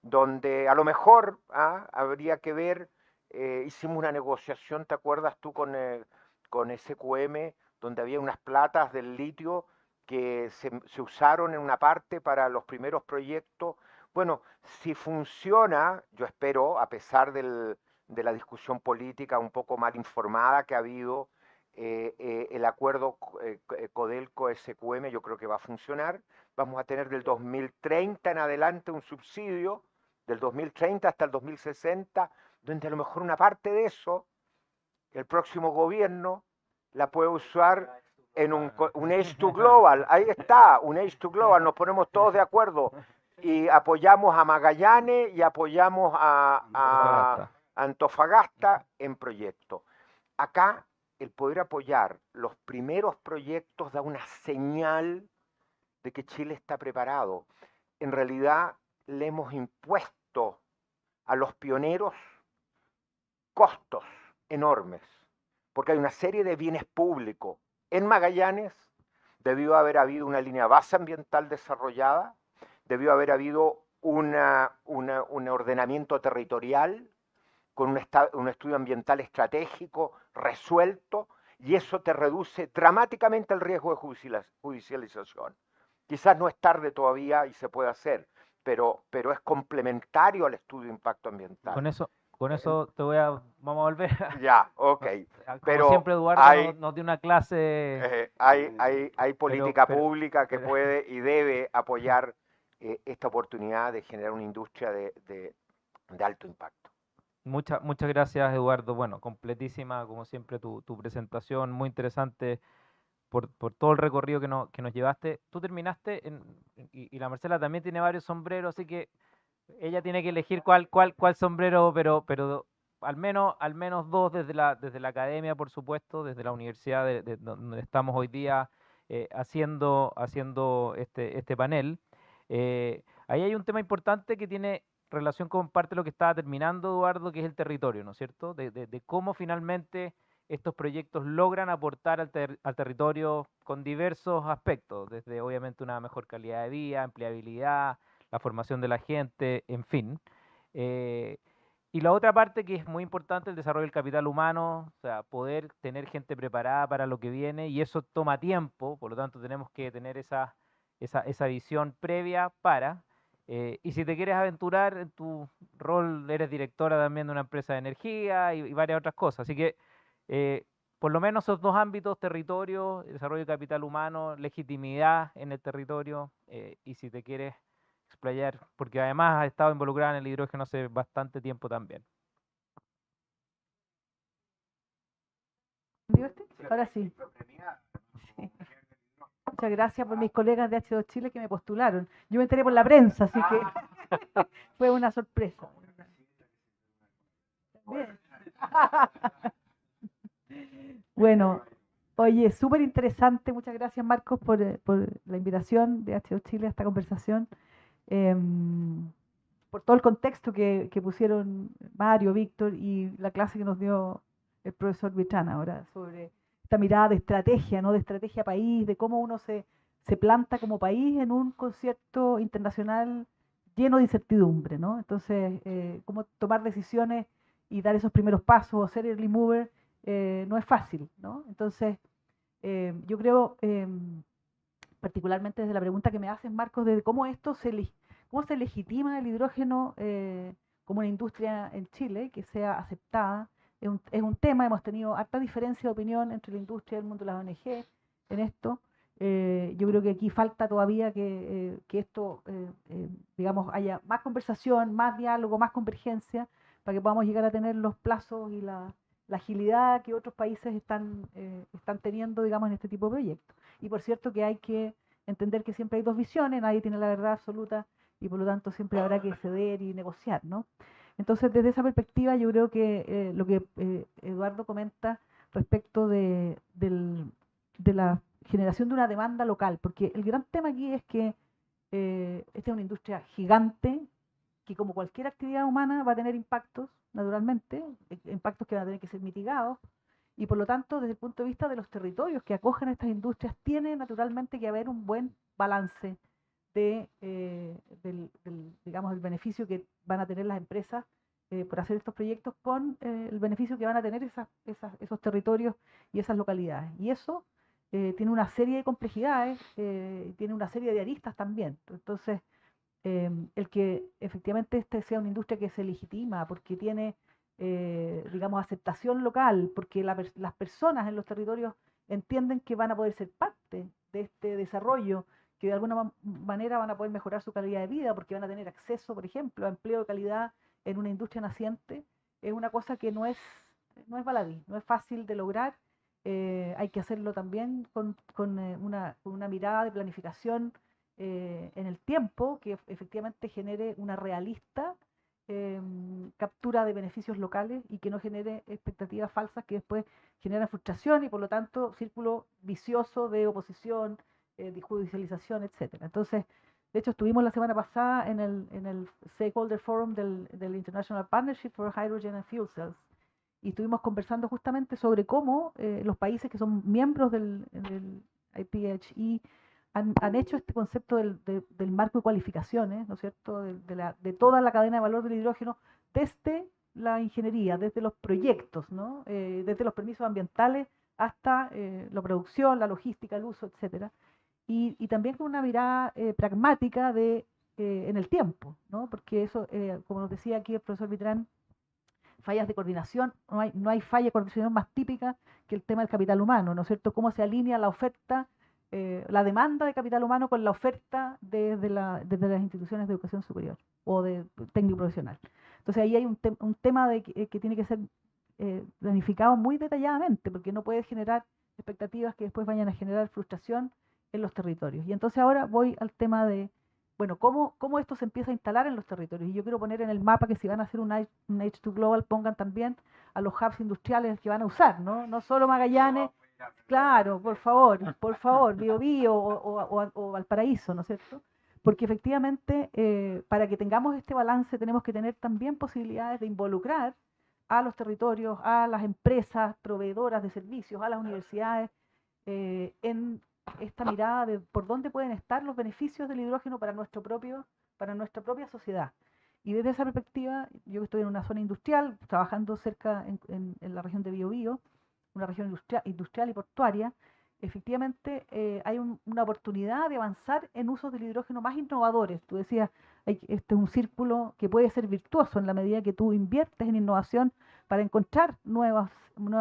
donde a lo mejor habría que ver, hicimos una negociación, ¿te acuerdas tú con SQM, donde había unas platas del litio que se usaron en una parte para los primeros proyectos? Bueno, si funciona, yo espero, a pesar de la discusión política un poco mal informada que ha habido, el acuerdo Codelco-SQM yo creo que va a funcionar. Vamos a tener del 2030 en adelante un subsidio, del 2030 hasta el 2060, donde a lo mejor una parte de eso, el próximo gobierno la puede usar en un H2 Global. Ahí está, un H2 Global, nos ponemos todos de acuerdo y apoyamos a Magallanes y apoyamos a Antofagasta en proyectos. Acá el poder apoyar los primeros proyectos da una señal de que Chile está preparado. En realidad le hemos impuesto a los pioneros costos enormes, porque hay una serie de bienes públicos. En Magallanes debió haber habido una línea base ambiental desarrollada, debió haber habido un ordenamiento territorial con un estudio ambiental estratégico resuelto, y eso te reduce dramáticamente el riesgo de judicialización. Quizás no es tarde todavía y se puede hacer, pero es complementario al estudio de impacto ambiental. Con eso vamos a volver. Ya, ok. Como pero siempre Eduardo nos dio una clase. Hay política pública que puede y debe apoyar esta oportunidad de generar una industria de alto impacto. Muchas gracias, Eduardo. Bueno, completísima, como siempre, tu presentación, muy interesante por todo el recorrido que nos llevaste. Tú terminaste, y la Marcela también tiene varios sombreros, así que ella tiene que elegir cuál sombrero, pero al menos 2 desde la academia, por supuesto, desde la universidad de donde estamos hoy día haciendo este panel. Ahí hay un tema importante que tiene relación con parte de lo que estaba terminando, Eduardo, que es el territorio, ¿no es cierto? De cómo finalmente estos proyectos logran aportar al territorio con diversos aspectos, desde obviamente una mejor calidad de vida, empleabilidad, la formación de la gente, en fin. Y la otra parte que es muy importante, el desarrollo del capital humano, o sea, poder tener gente preparada para lo que viene, y eso toma tiempo, por lo tanto tenemos que tener esa visión previa para... y si te quieres aventurar en tu rol, eres directora también de una empresa de energía y varias otras cosas. Así que, por lo menos esos 2 ámbitos, territorio, desarrollo de capital humano, legitimidad en el territorio, y si te quieres explayar, porque además has estado involucrada en el hidrógeno hace bastante tiempo también. Ahora sí. Muchas gracias por mis colegas de H2 Chile que me postularon. Yo me enteré por la prensa, así que fue una sorpresa. Bueno, oye, súper interesante. Muchas gracias, Marcos, por la invitación de H2 Chile a esta conversación. Por todo el contexto que pusieron Mario, Víctor y la clase que nos dio el profesor Vitrana ahora sobre esta mirada de estrategia, ¿no? De estrategia país, de cómo uno se planta como país en un concierto internacional lleno de incertidumbre, ¿no? Entonces, cómo tomar decisiones y dar esos primeros pasos o ser early mover no es fácil, ¿no? Entonces, yo creo, particularmente desde la pregunta que me haces, Marcos, de cómo cómo se legitima el hidrógeno como una industria en Chile que sea aceptada. Es un tema, hemos tenido harta diferencia de opinión entre la industria y el mundo de las ONG en esto. Yo creo que aquí falta todavía que esto, digamos, haya más conversación, más diálogo, más convergencia, para que podamos llegar a tener los plazos y la agilidad que otros países están teniendo, digamos, en este tipo de proyectos. Y por cierto que hay que entender que siempre hay dos visiones, nadie tiene la verdad absoluta y por lo tanto siempre habrá que ceder y negociar, ¿no? Entonces, desde esa perspectiva, yo creo que lo que Eduardo comenta respecto de la generación de una demanda local, porque el gran tema aquí es que esta es una industria gigante que, como cualquier actividad humana, va a tener impactos, naturalmente, impactos que van a tener que ser mitigados, y por lo tanto, desde el punto de vista de los territorios que acogen a estas industrias, tiene naturalmente que haber un buen balance digamos, el beneficio que van a tener las empresas por hacer estos proyectos con el beneficio que van a tener esos territorios y esas localidades. Y eso tiene una serie de complejidades, tiene una serie de aristas también. Entonces, el que efectivamente este sea una industria que se legitima porque tiene, digamos, aceptación local, porque las personas en los territorios entienden que van a poder ser parte de este desarrollo, que de alguna manera van a poder mejorar su calidad de vida, porque van a tener acceso, por ejemplo, a empleo de calidad en una industria naciente, es una cosa que no es baladí, no es fácil de lograr. Hay que hacerlo también con una mirada de planificación en el tiempo que efectivamente genere una realista captura de beneficios locales y que no genere expectativas falsas que después generan frustración y por lo tanto círculo vicioso de oposición, de judicialización, etcétera. Entonces, de hecho, estuvimos la semana pasada en el Stakeholder Forum del International Partnership for Hydrogen and Fuel Cells y estuvimos conversando justamente sobre cómo los países que son miembros del IPHE han hecho este concepto del marco de cualificaciones, ¿no es cierto?, de toda la cadena de valor del hidrógeno desde la ingeniería, desde los proyectos, ¿no? Desde los permisos ambientales hasta la producción, la logística, el uso, etcétera. Y también con una mirada pragmática en el tiempo, ¿no? Porque eso, como nos decía aquí el profesor Vitrán, fallas de coordinación, no hay falla de coordinación más típica que el tema del capital humano, ¿no es cierto? Cómo se alinea la oferta, la demanda de capital humano con la oferta desde las instituciones de educación superior o de técnico profesional. Entonces ahí hay un tema que tiene que ser planificado muy detalladamente, porque no puede generar expectativas que después vayan a generar frustración en los territorios. Y entonces ahora voy al tema de, bueno, ¿cómo esto se empieza a instalar en los territorios? Y yo quiero poner en el mapa que si van a hacer un H2 Global, pongan también a los hubs industriales que van a usar, ¿no? No solo Magallanes, claro, por favor, Biobío o Valparaíso, ¿no es cierto? Porque efectivamente, para que tengamos este balance, tenemos que tener también posibilidades de involucrar a los territorios, a las empresas proveedoras de servicios, a las universidades, en esta mirada de por dónde pueden estar los beneficios del hidrógeno para nuestra propia sociedad. Y desde esa perspectiva, yo estoy en una zona industrial, trabajando cerca en la región de Biobío, una región industrial y portuaria, efectivamente hay una oportunidad de avanzar en usos del hidrógeno más innovadores. Tú decías, este es un círculo que puede ser virtuoso en la medida que tú inviertes en innovación para encontrar nuevas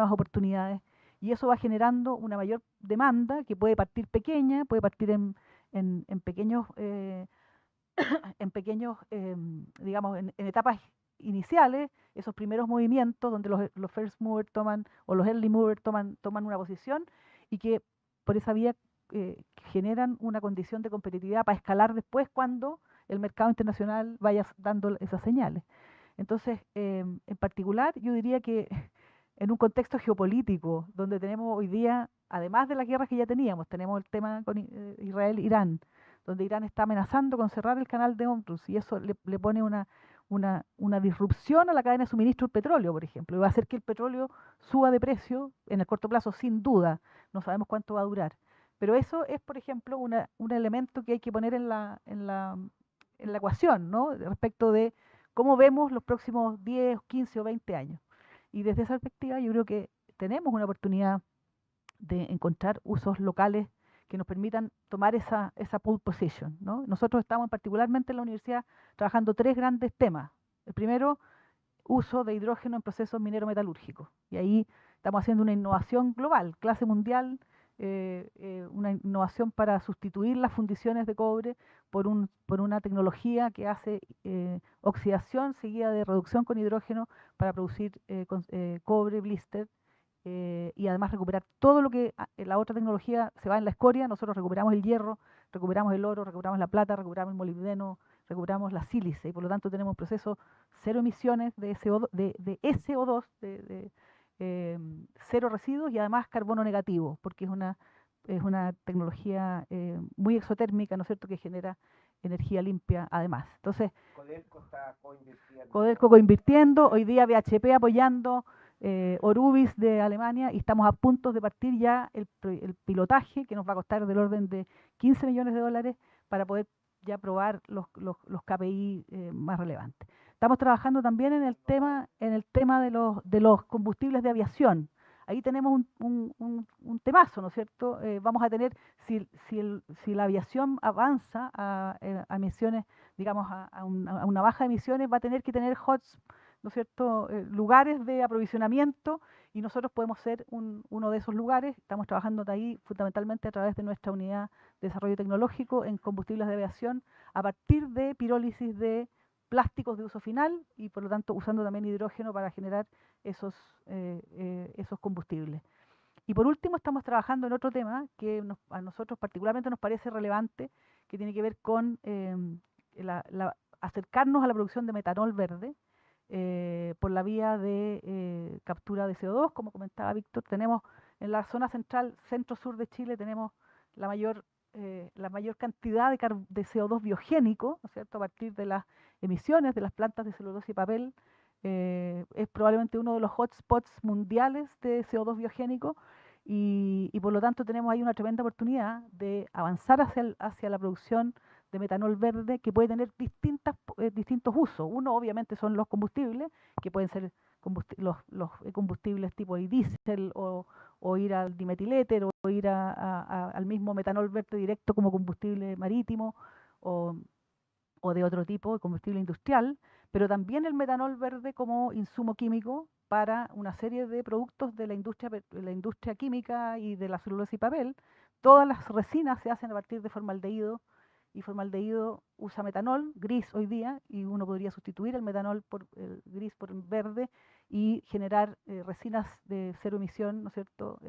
oportunidades. Y eso va generando una mayor demanda que puede partir pequeña, puede partir en pequeños, digamos, en etapas iniciales, esos primeros movimientos donde los first movers toman, o los early movers toman una posición y que por esa vía generan una condición de competitividad para escalar después cuando el mercado internacional vaya dando esas señales. Entonces, en particular, yo diría que en un contexto geopolítico, donde tenemos hoy día, además de las guerras que ya teníamos, tenemos el tema con Israel-Irán, donde Irán está amenazando con cerrar el canal de Hormuz, y eso le pone una una disrupción a la cadena de suministro del petróleo, por ejemplo, y va a hacer que el petróleo suba de precio en el corto plazo, sin duda. No sabemos cuánto va a durar. Pero eso es, por ejemplo, un elemento que hay que poner en la ecuación, ¿no? Respecto de cómo vemos los próximos 10, 15 o 20 años. Y desde esa perspectiva yo creo que tenemos una oportunidad de encontrar usos locales que nos permitan tomar esa pole position, ¿no? Nosotros estamos particularmente en la universidad trabajando 3 grandes temas. El primero, uso de hidrógeno en procesos minero-metalúrgicos. Y ahí estamos haciendo una innovación global, clase mundial, una innovación para sustituir las fundiciones de cobre por una tecnología que hace oxidación seguida de reducción con hidrógeno para producir cobre blister, y además recuperar todo lo que la otra tecnología se va en la escoria. Nosotros recuperamos el hierro, recuperamos el oro, recuperamos la plata, recuperamos el molibdeno, recuperamos la sílice, y por lo tanto tenemos un proceso cero emisiones de SO2, cero residuos, y además carbono negativo, porque es una tecnología muy exotérmica, ¿no es cierto?, que genera energía limpia además. Entonces, Codelco está coinvirtiendo. Codelco coinvirtiendo, hoy día BHP apoyando, Orubis de Alemania, y estamos a punto de partir ya el pilotaje, que nos va a costar del orden de 15 millones de dólares para poder ya probar los KPI más relevantes. Estamos trabajando también en el tema de los combustibles de aviación. Ahí tenemos un temazo, ¿no es cierto? Vamos a tener, si la aviación avanza a emisiones, digamos, a una baja de emisiones, va a tener que tener HOTS, ¿no es cierto?, lugares de aprovisionamiento, y nosotros podemos ser uno de esos lugares. Estamos trabajando ahí fundamentalmente a través de nuestra unidad de desarrollo tecnológico en combustibles de aviación, a partir de pirólisis de plásticos de uso final, y por lo tanto usando también hidrógeno para generar esos combustibles. Y por último estamos trabajando en otro tema que a nosotros particularmente nos parece relevante, que tiene que ver con acercarnos a la producción de metanol verde, por la vía de captura de CO2, como comentaba Víctor. Tenemos en la zona central, centro-sur de Chile, tenemos la mayor cantidad de CO2 biogénico, ¿no es cierto?, a partir de las emisiones de las plantas de celulosa y papel. Es probablemente uno de los hotspots mundiales de CO2 biogénico, y por lo tanto tenemos ahí una tremenda oportunidad de avanzar hacia la producción de metanol verde, que puede tener distintos usos. Uno obviamente son los combustibles, que pueden ser los combustibles tipo diésel, o ir al dimetiléter, o ir al mismo metanol verde directo como combustible marítimo, o de otro tipo de combustible industrial, pero también el metanol verde como insumo químico para una serie de productos de la industria química y de la celulosa y papel. Todas las resinas se hacen a partir de formaldehído, y formaldehído usa metanol gris hoy día, y uno podría sustituir el metanol gris por verde y generar resinas de cero emisión, ¿no es cierto?,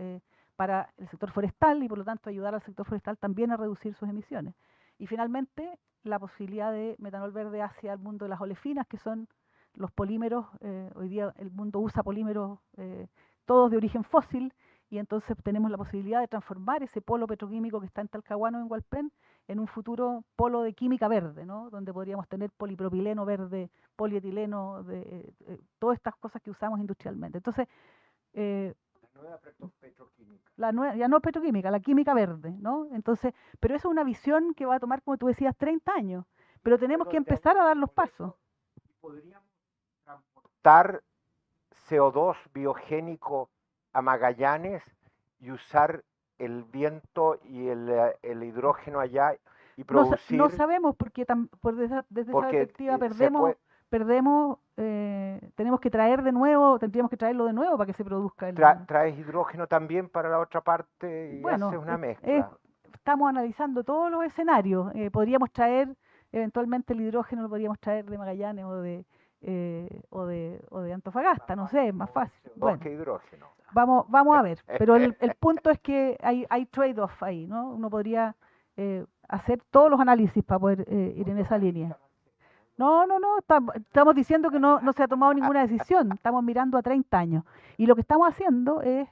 para el sector forestal, y por lo tanto ayudar al sector forestal también a reducir sus emisiones. Y finalmente, la posibilidad de metanol verde hacia el mundo de las olefinas, que son los polímeros. Hoy día el mundo usa polímeros todos de origen fósil, y entonces tenemos la posibilidad de transformar ese polo petroquímico que está en Talcahuano, en Hualpén, en un futuro polo de química verde, ¿no?, donde podríamos tener polipropileno verde, polietileno, todas estas cosas que usamos industrialmente. Entonces, La nueva petroquímica. ya no petroquímica, la química verde, ¿no? Entonces, pero eso es una visión que va a tomar, como tú decías, 30 años, pero tenemos que empezar a dar los pasos. ¿Podríamos transportar CO2 biogénico a Magallanes y usar el viento y el hidrógeno allá y producir? No sabemos, porque desde esa perspectiva tenemos que tendríamos que traerlo de nuevo para que se produzca. ¿Traes hidrógeno también para la otra parte y haces una mezcla? Estamos analizando todos los escenarios. Podríamos traer, eventualmente el hidrógeno lo podríamos traer de Magallanes o de Antofagasta, no sé, es más fácil. Bueno, que hidrógeno. Vamos a ver, pero el punto es que hay trade-off ahí, ¿no? Uno podría hacer todos los análisis para poder ir en esa línea. No, estamos diciendo que no se ha tomado ninguna decisión, estamos mirando a 30 años. Y lo que estamos haciendo es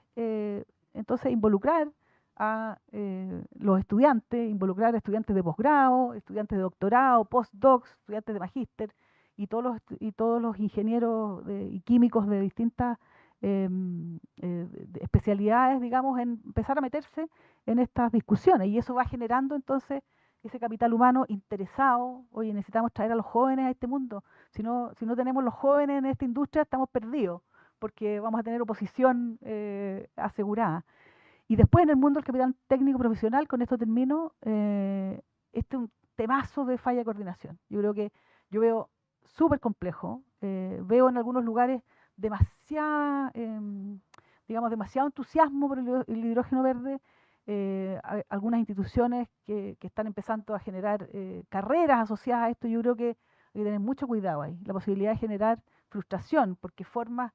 entonces involucrar a los estudiantes, involucrar a estudiantes de posgrado, estudiantes de doctorado, postdocs, estudiantes de magíster, y todos los ingenieros y químicos de distintas de especialidades, digamos, en empezar a meterse en estas discusiones. Y eso va generando entonces ese capital humano interesado. Oye, necesitamos traer a los jóvenes a este mundo. Si no tenemos los jóvenes en esta industria, estamos perdidos, porque vamos a tener oposición asegurada. Y después en el mundo del capital técnico profesional, con esto termino, este es un temazo de falla de coordinación. Yo creo que yo veo súper complejo, veo en algunos lugares demasiado entusiasmo por el hidrógeno verde, algunas instituciones que están empezando a generar carreras asociadas a esto. Yo creo que hay que tener mucho cuidado ahí, la posibilidad de generar frustración, porque formas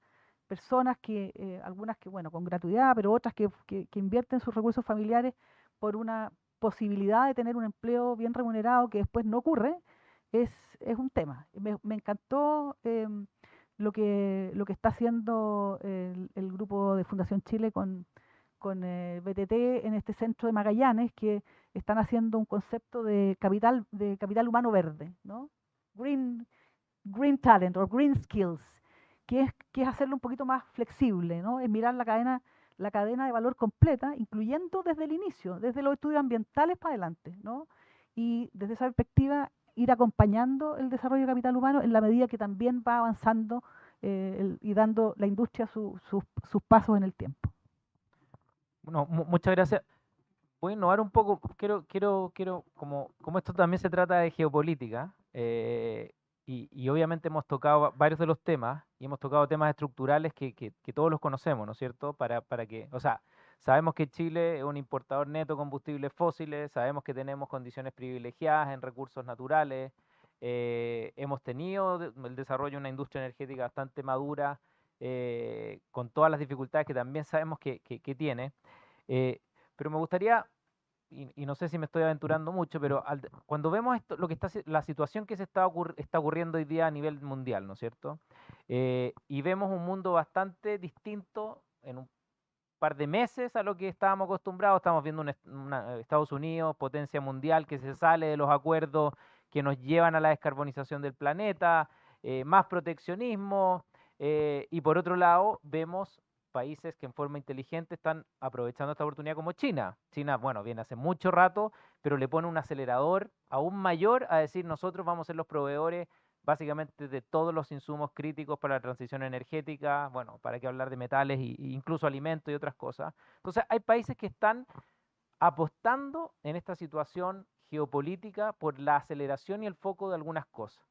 personas que, algunas que, bueno, con gratuidad, pero otras que invierten sus recursos familiares por una posibilidad de tener un empleo bien remunerado que después no ocurre, es un tema. Me encantó lo que está haciendo el grupo de Fundación Chile con BTT en este centro de Magallanes, que están haciendo un concepto de capital humano verde, ¿no? Green talent o green skills, que es hacerlo un poquito más flexible, ¿no? Es mirar la cadena de valor completa, incluyendo desde el inicio, desde los estudios ambientales para adelante, ¿no? Y desde esa perspectiva ir acompañando el desarrollo de capital humano en la medida que también va avanzando y dando la industria sus pasos en el tiempo. Bueno, muchas gracias. Voy a innovar un poco. Quiero como esto también se trata de geopolítica, y obviamente hemos tocado varios de los temas, y hemos tocado temas estructurales que todos los conocemos, ¿no es cierto? Para que, o sea, sabemos que Chile es un importador neto de combustibles fósiles, sabemos que tenemos condiciones privilegiadas en recursos naturales, hemos tenido el desarrollo de una industria energética bastante madura, con todas las dificultades que también sabemos que tiene. Pero me gustaría, y no sé si me estoy aventurando mucho, pero cuando vemos esto, la situación que está ocurriendo hoy día a nivel mundial, ¿no es cierto? Y vemos un mundo bastante distinto en un par de meses a lo que estábamos acostumbrados. Estamos viendo Estados Unidos, potencia mundial, que se sale de los acuerdos que nos llevan a la descarbonización del planeta, más proteccionismo, y por otro lado vemos países que en forma inteligente están aprovechando esta oportunidad, como China. China, bueno, viene hace mucho rato, pero le pone un acelerador aún mayor a decir: nosotros vamos a ser los proveedores básicamente de todos los insumos críticos para la transición energética, bueno, para qué hablar de metales e incluso alimentos y otras cosas. Entonces hay países que están apostando en esta situación geopolítica por la aceleración y el foco de algunas cosas.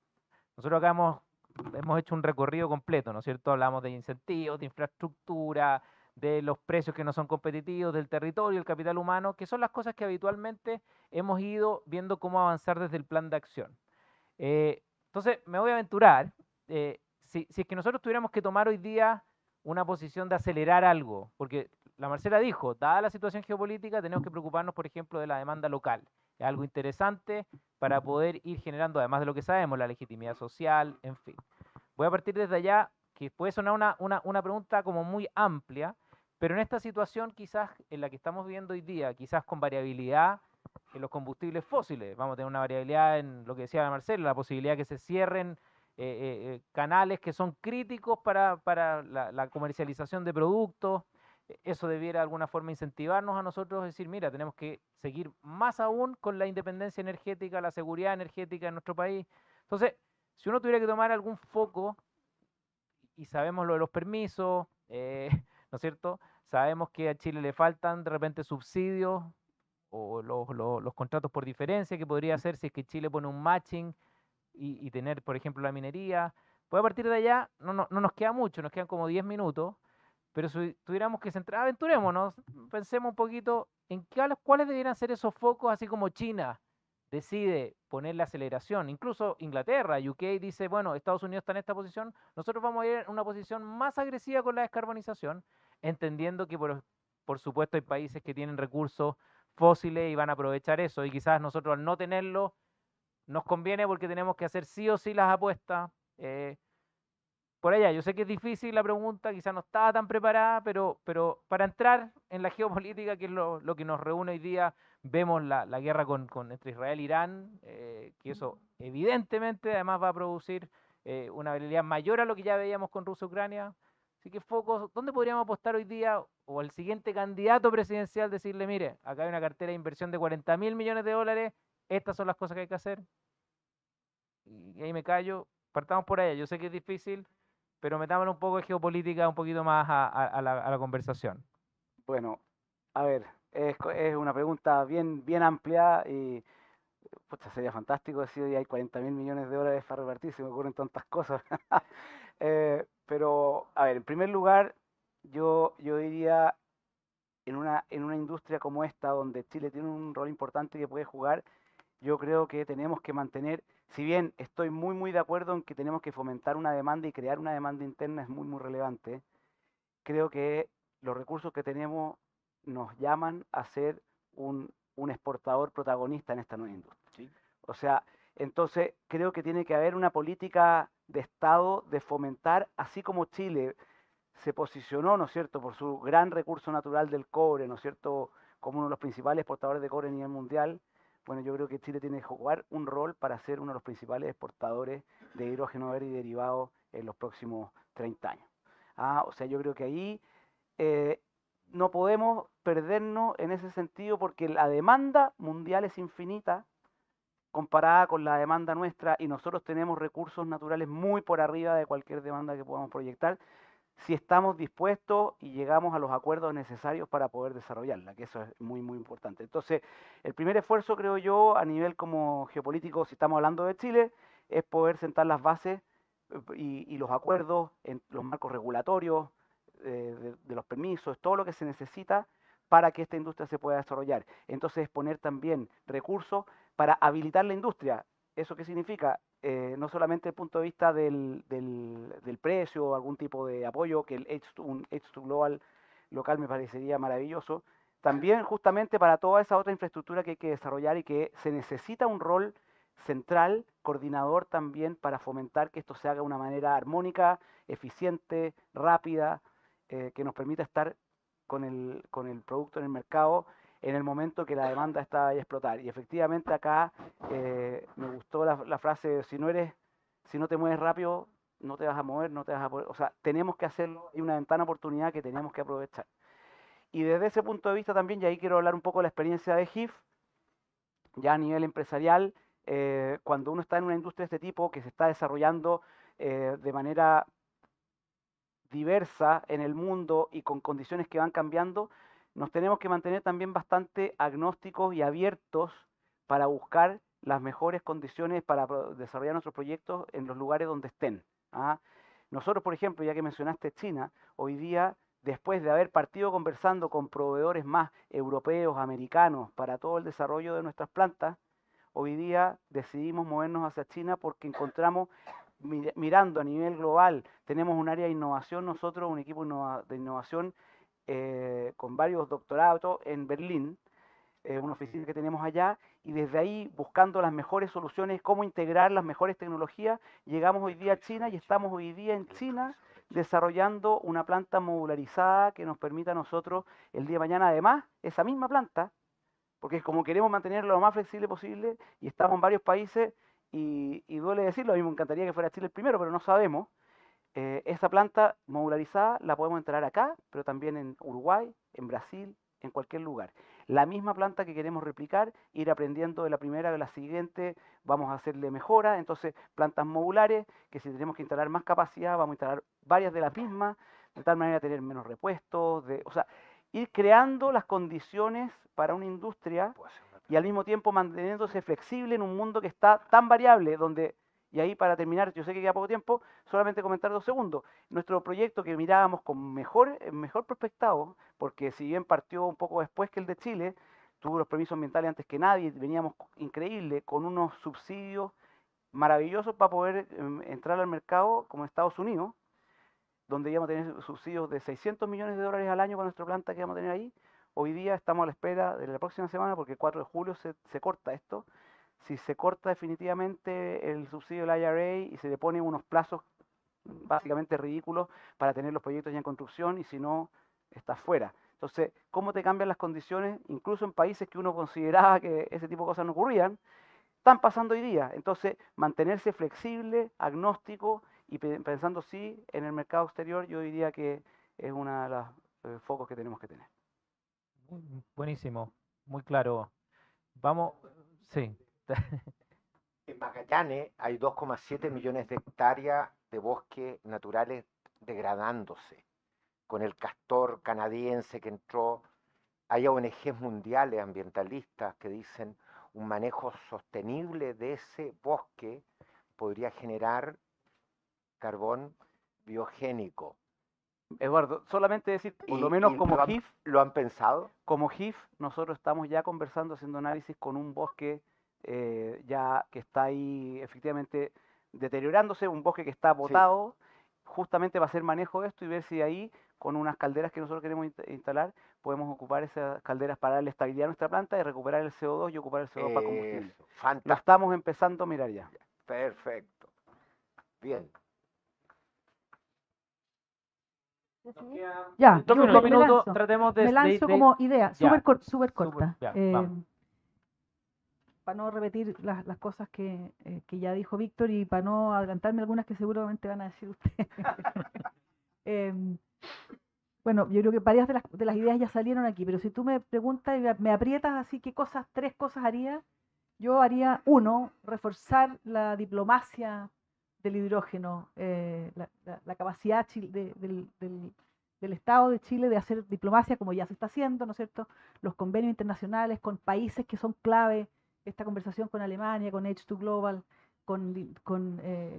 Nosotros acá hemos hecho un recorrido completo, ¿no es cierto? Hablamos de incentivos, de infraestructura, de los precios que no son competitivos, del territorio, el capital humano, que son las cosas que habitualmente hemos ido viendo cómo avanzar desde el plan de acción. Entonces, me voy a aventurar. Si es que nosotros tuviéramos que tomar hoy día una posición de acelerar algo, porque la Marcela dijo, dada la situación geopolítica, tenemos que preocuparnos, por ejemplo, de la demanda local. Es algo interesante para poder ir generando, además de lo que sabemos, la legitimidad social, en fin. Voy a partir desde allá, que puede sonar una pregunta como muy amplia, pero en esta situación quizás en la que estamos viviendo hoy día, quizás con variabilidad en los combustibles fósiles, vamos a tener una variabilidad en lo que decía Marcelo, la posibilidad que se cierren canales que son críticos para la comercialización de productos. Eso debiera de alguna forma incentivarnos a nosotros, decir, mira, tenemos que seguir más aún con la independencia energética, la seguridad energética en nuestro país. Entonces, si uno tuviera que tomar algún foco, y sabemos lo de los permisos, ¿no es cierto? Sabemos que a Chile le faltan de repente subsidios o los contratos por diferencia, que podría hacer si es que Chile pone un matching y tener, por ejemplo, la minería. Pues a partir de allá no nos queda mucho, nos quedan como 10 minutos, pero si tuviéramos que centrar, aventurémonos, pensemos un poquito en cuáles deberían ser esos focos, así como China decide poner la aceleración, incluso Inglaterra, UK dice, bueno, Estados Unidos está en esta posición, nosotros vamos a ir en una posición más agresiva con la descarbonización, entendiendo que por supuesto hay países que tienen recursos fósiles y van a aprovechar eso, y quizás nosotros al no tenerlo nos conviene porque tenemos que hacer sí o sí las apuestas. Por allá, yo sé que es difícil la pregunta, quizás no estaba tan preparada, pero para entrar en la geopolítica, que es lo que nos reúne hoy día, vemos la guerra entre Israel e Irán, que eso evidentemente además va a producir una habilidad mayor a lo que ya veíamos con Rusia-Ucrania. Así que foco, ¿dónde podríamos apostar hoy día o al siguiente candidato presidencial decirle, mire, acá hay una cartera de inversión de 40.000 millones de dólares, estas son las cosas que hay que hacer? Y ahí me callo, partamos por allá. Yo sé que es difícil, pero metámosle un poco de geopolítica, un poquito más a la conversación. Bueno, a ver, es una pregunta bien amplia y pucha, sería fantástico decir que hay 40.000 millones de dólares para repartir, se me ocurren tantas cosas. Pero, a ver, en primer lugar, yo diría, en una industria como esta, donde Chile tiene un rol importante que puede jugar, yo creo que tenemos que mantener, si bien estoy muy de acuerdo en que tenemos que fomentar una demanda y crear una demanda interna es muy relevante, creo que los recursos que tenemos nos llaman a ser un exportador protagonista en esta nueva industria. Sí. O sea, entonces creo que tiene que haber una política de Estado de fomentar, así como Chile se posicionó, ¿no es cierto?, por su gran recurso natural del cobre, ¿no es cierto?, como uno de los principales exportadores de cobre a nivel mundial. Bueno, yo creo que Chile tiene que jugar un rol para ser uno de los principales exportadores de hidrógeno verde y derivados en los próximos 30 años. O sea, yo creo que ahí eh, no podemos perdernos en ese sentido porque la demanda mundial es infinita comparada con la demanda nuestra y nosotros tenemos recursos naturales muy por arriba de cualquier demanda que podamos proyectar si estamos dispuestos y llegamos a los acuerdos necesarios para poder desarrollarla, que eso es muy importante. Entonces, el primer esfuerzo, creo yo, a nivel como geopolítico, si estamos hablando de Chile, es poder sentar las bases y los acuerdos en los marcos regulatorios, de los permisos, todo lo que se necesita para que esta industria se pueda desarrollar. Entonces, poner también recursos para habilitar la industria. ¿Eso qué significa? No solamente desde el punto de vista del precio o algún tipo de apoyo, que un H2 Global local me parecería maravilloso, también justamente para toda esa otra infraestructura que hay que desarrollar y que se necesita un rol central, coordinador también para fomentar que esto se haga de una manera armónica, eficiente, rápida, que nos permita estar con el producto en el mercado en el momento que la demanda está a explotar. Y efectivamente acá me gustó la frase, si no te mueves rápido, no te vas a mover, no te vas a poder, o sea, tenemos que hacerlo, hay una ventana de oportunidad que tenemos que aprovechar. Y desde ese punto de vista también, y ahí quiero hablar un poco de la experiencia de GIF, ya a nivel empresarial, cuando uno está en una industria de este tipo que se está desarrollando de manera diversa en el mundo y con condiciones que van cambiando, nos tenemos que mantener también bastante agnósticos y abiertos para buscar las mejores condiciones para desarrollar nuestros proyectos en los lugares donde estén. Nosotros, por ejemplo, ya que mencionaste China, hoy día, después de haber partido conversando con proveedores más europeos, americanos, para todo el desarrollo de nuestras plantas, hoy día decidimos movernos hacia China porque encontramos, mirando a nivel global, tenemos un área de innovación, nosotros, un equipo de innovación con varios doctorados en Berlín, una oficina que tenemos allá, y desde ahí, buscando las mejores soluciones, cómo integrar las mejores tecnologías, llegamos hoy día a China y estamos hoy día en China desarrollando una planta modularizada que nos permita a nosotros el día de mañana, además, esa misma planta, porque es como queremos mantenerlo lo más flexible posible y estamos en varios países y duele decirlo, a mí me encantaría que fuera Chile el primero, pero no sabemos. Esa planta modularizada la podemos instalar acá, pero también en Uruguay, en Brasil, en cualquier lugar. La misma planta que queremos replicar, ir aprendiendo de la primera a la siguiente, vamos a hacerle mejora, entonces plantas modulares, que si tenemos que instalar más capacidad, vamos a instalar varias de las mismas, de tal manera tener menos repuestos, o sea, ir creando las condiciones para una industria y al mismo tiempo manteniéndose flexible en un mundo que está tan variable, donde, y ahí para terminar, yo sé que queda poco tiempo, solamente comentar 2 segundos. Nuestro proyecto que mirábamos con mejor prospectado, porque si bien partió un poco después que el de Chile, tuvo los permisos ambientales antes que nadie, veníamos increíble, con unos subsidios maravillosos para poder entrar al mercado como Estados Unidos, donde íbamos a tener subsidios de 600 millones de dólares al año con nuestra planta que vamos a tener ahí. Hoy día estamos a la espera de la próxima semana, porque el 4 de julio se corta esto. Si se corta definitivamente el subsidio del IRA y se le ponen unos plazos básicamente ridículos para tener los proyectos ya en construcción, y si no, está fuera. Entonces, ¿cómo te cambian las condiciones? Incluso en países que uno consideraba que ese tipo de cosas no ocurrían, están pasando hoy día. Entonces, mantenerse flexible, agnóstico y pensando sí en el mercado exterior, yo diría que es uno de los focos que tenemos que tener. Buenísimo, muy claro. Vamos, sí. En Magallanes hay 2,7 millones de hectáreas de bosques naturales degradándose. Con el castor canadiense que entró, hay ONGs mundiales ambientalistas que dicen un manejo sostenible de ese bosque podría generar carbón biogénico. Eduardo, solamente decir, por lo Y, menos y como lo han, GIF, lo han pensado. como GIF, nosotros estamos ya conversando, haciendo análisis con un bosque ya que está ahí efectivamente deteriorándose, un bosque que está Sí, botado, justamente va a hacer manejo de esto y ver si ahí, con unas calderas que nosotros queremos instalar, podemos ocupar esas calderas para darle estabilidad a nuestra planta y recuperar el CO2 y ocupar el CO2 para combustible. eso, Lo fantástico. estamos empezando a mirar ya. Perfecto. Bien. Ya, Dos yo minutos. me minutos, lanzo. tratemos Me lanzo como idea, ya, súper corta. ya, vamos. Para no repetir las cosas que ya dijo Víctor y para no adelantarme algunas que seguramente van a decir ustedes. Em, bueno, yo creo que varias de las ideas ya salieron aquí, pero si tú me preguntas y me aprietas así, tres cosas haría? Yo haría, uno, reforzar la diplomacia del hidrógeno, la capacidad del Estado de Chile de hacer diplomacia como ya se está haciendo, ¿no es cierto? Los convenios internacionales con países que son clave, esta conversación con Alemania, con H2 Global, con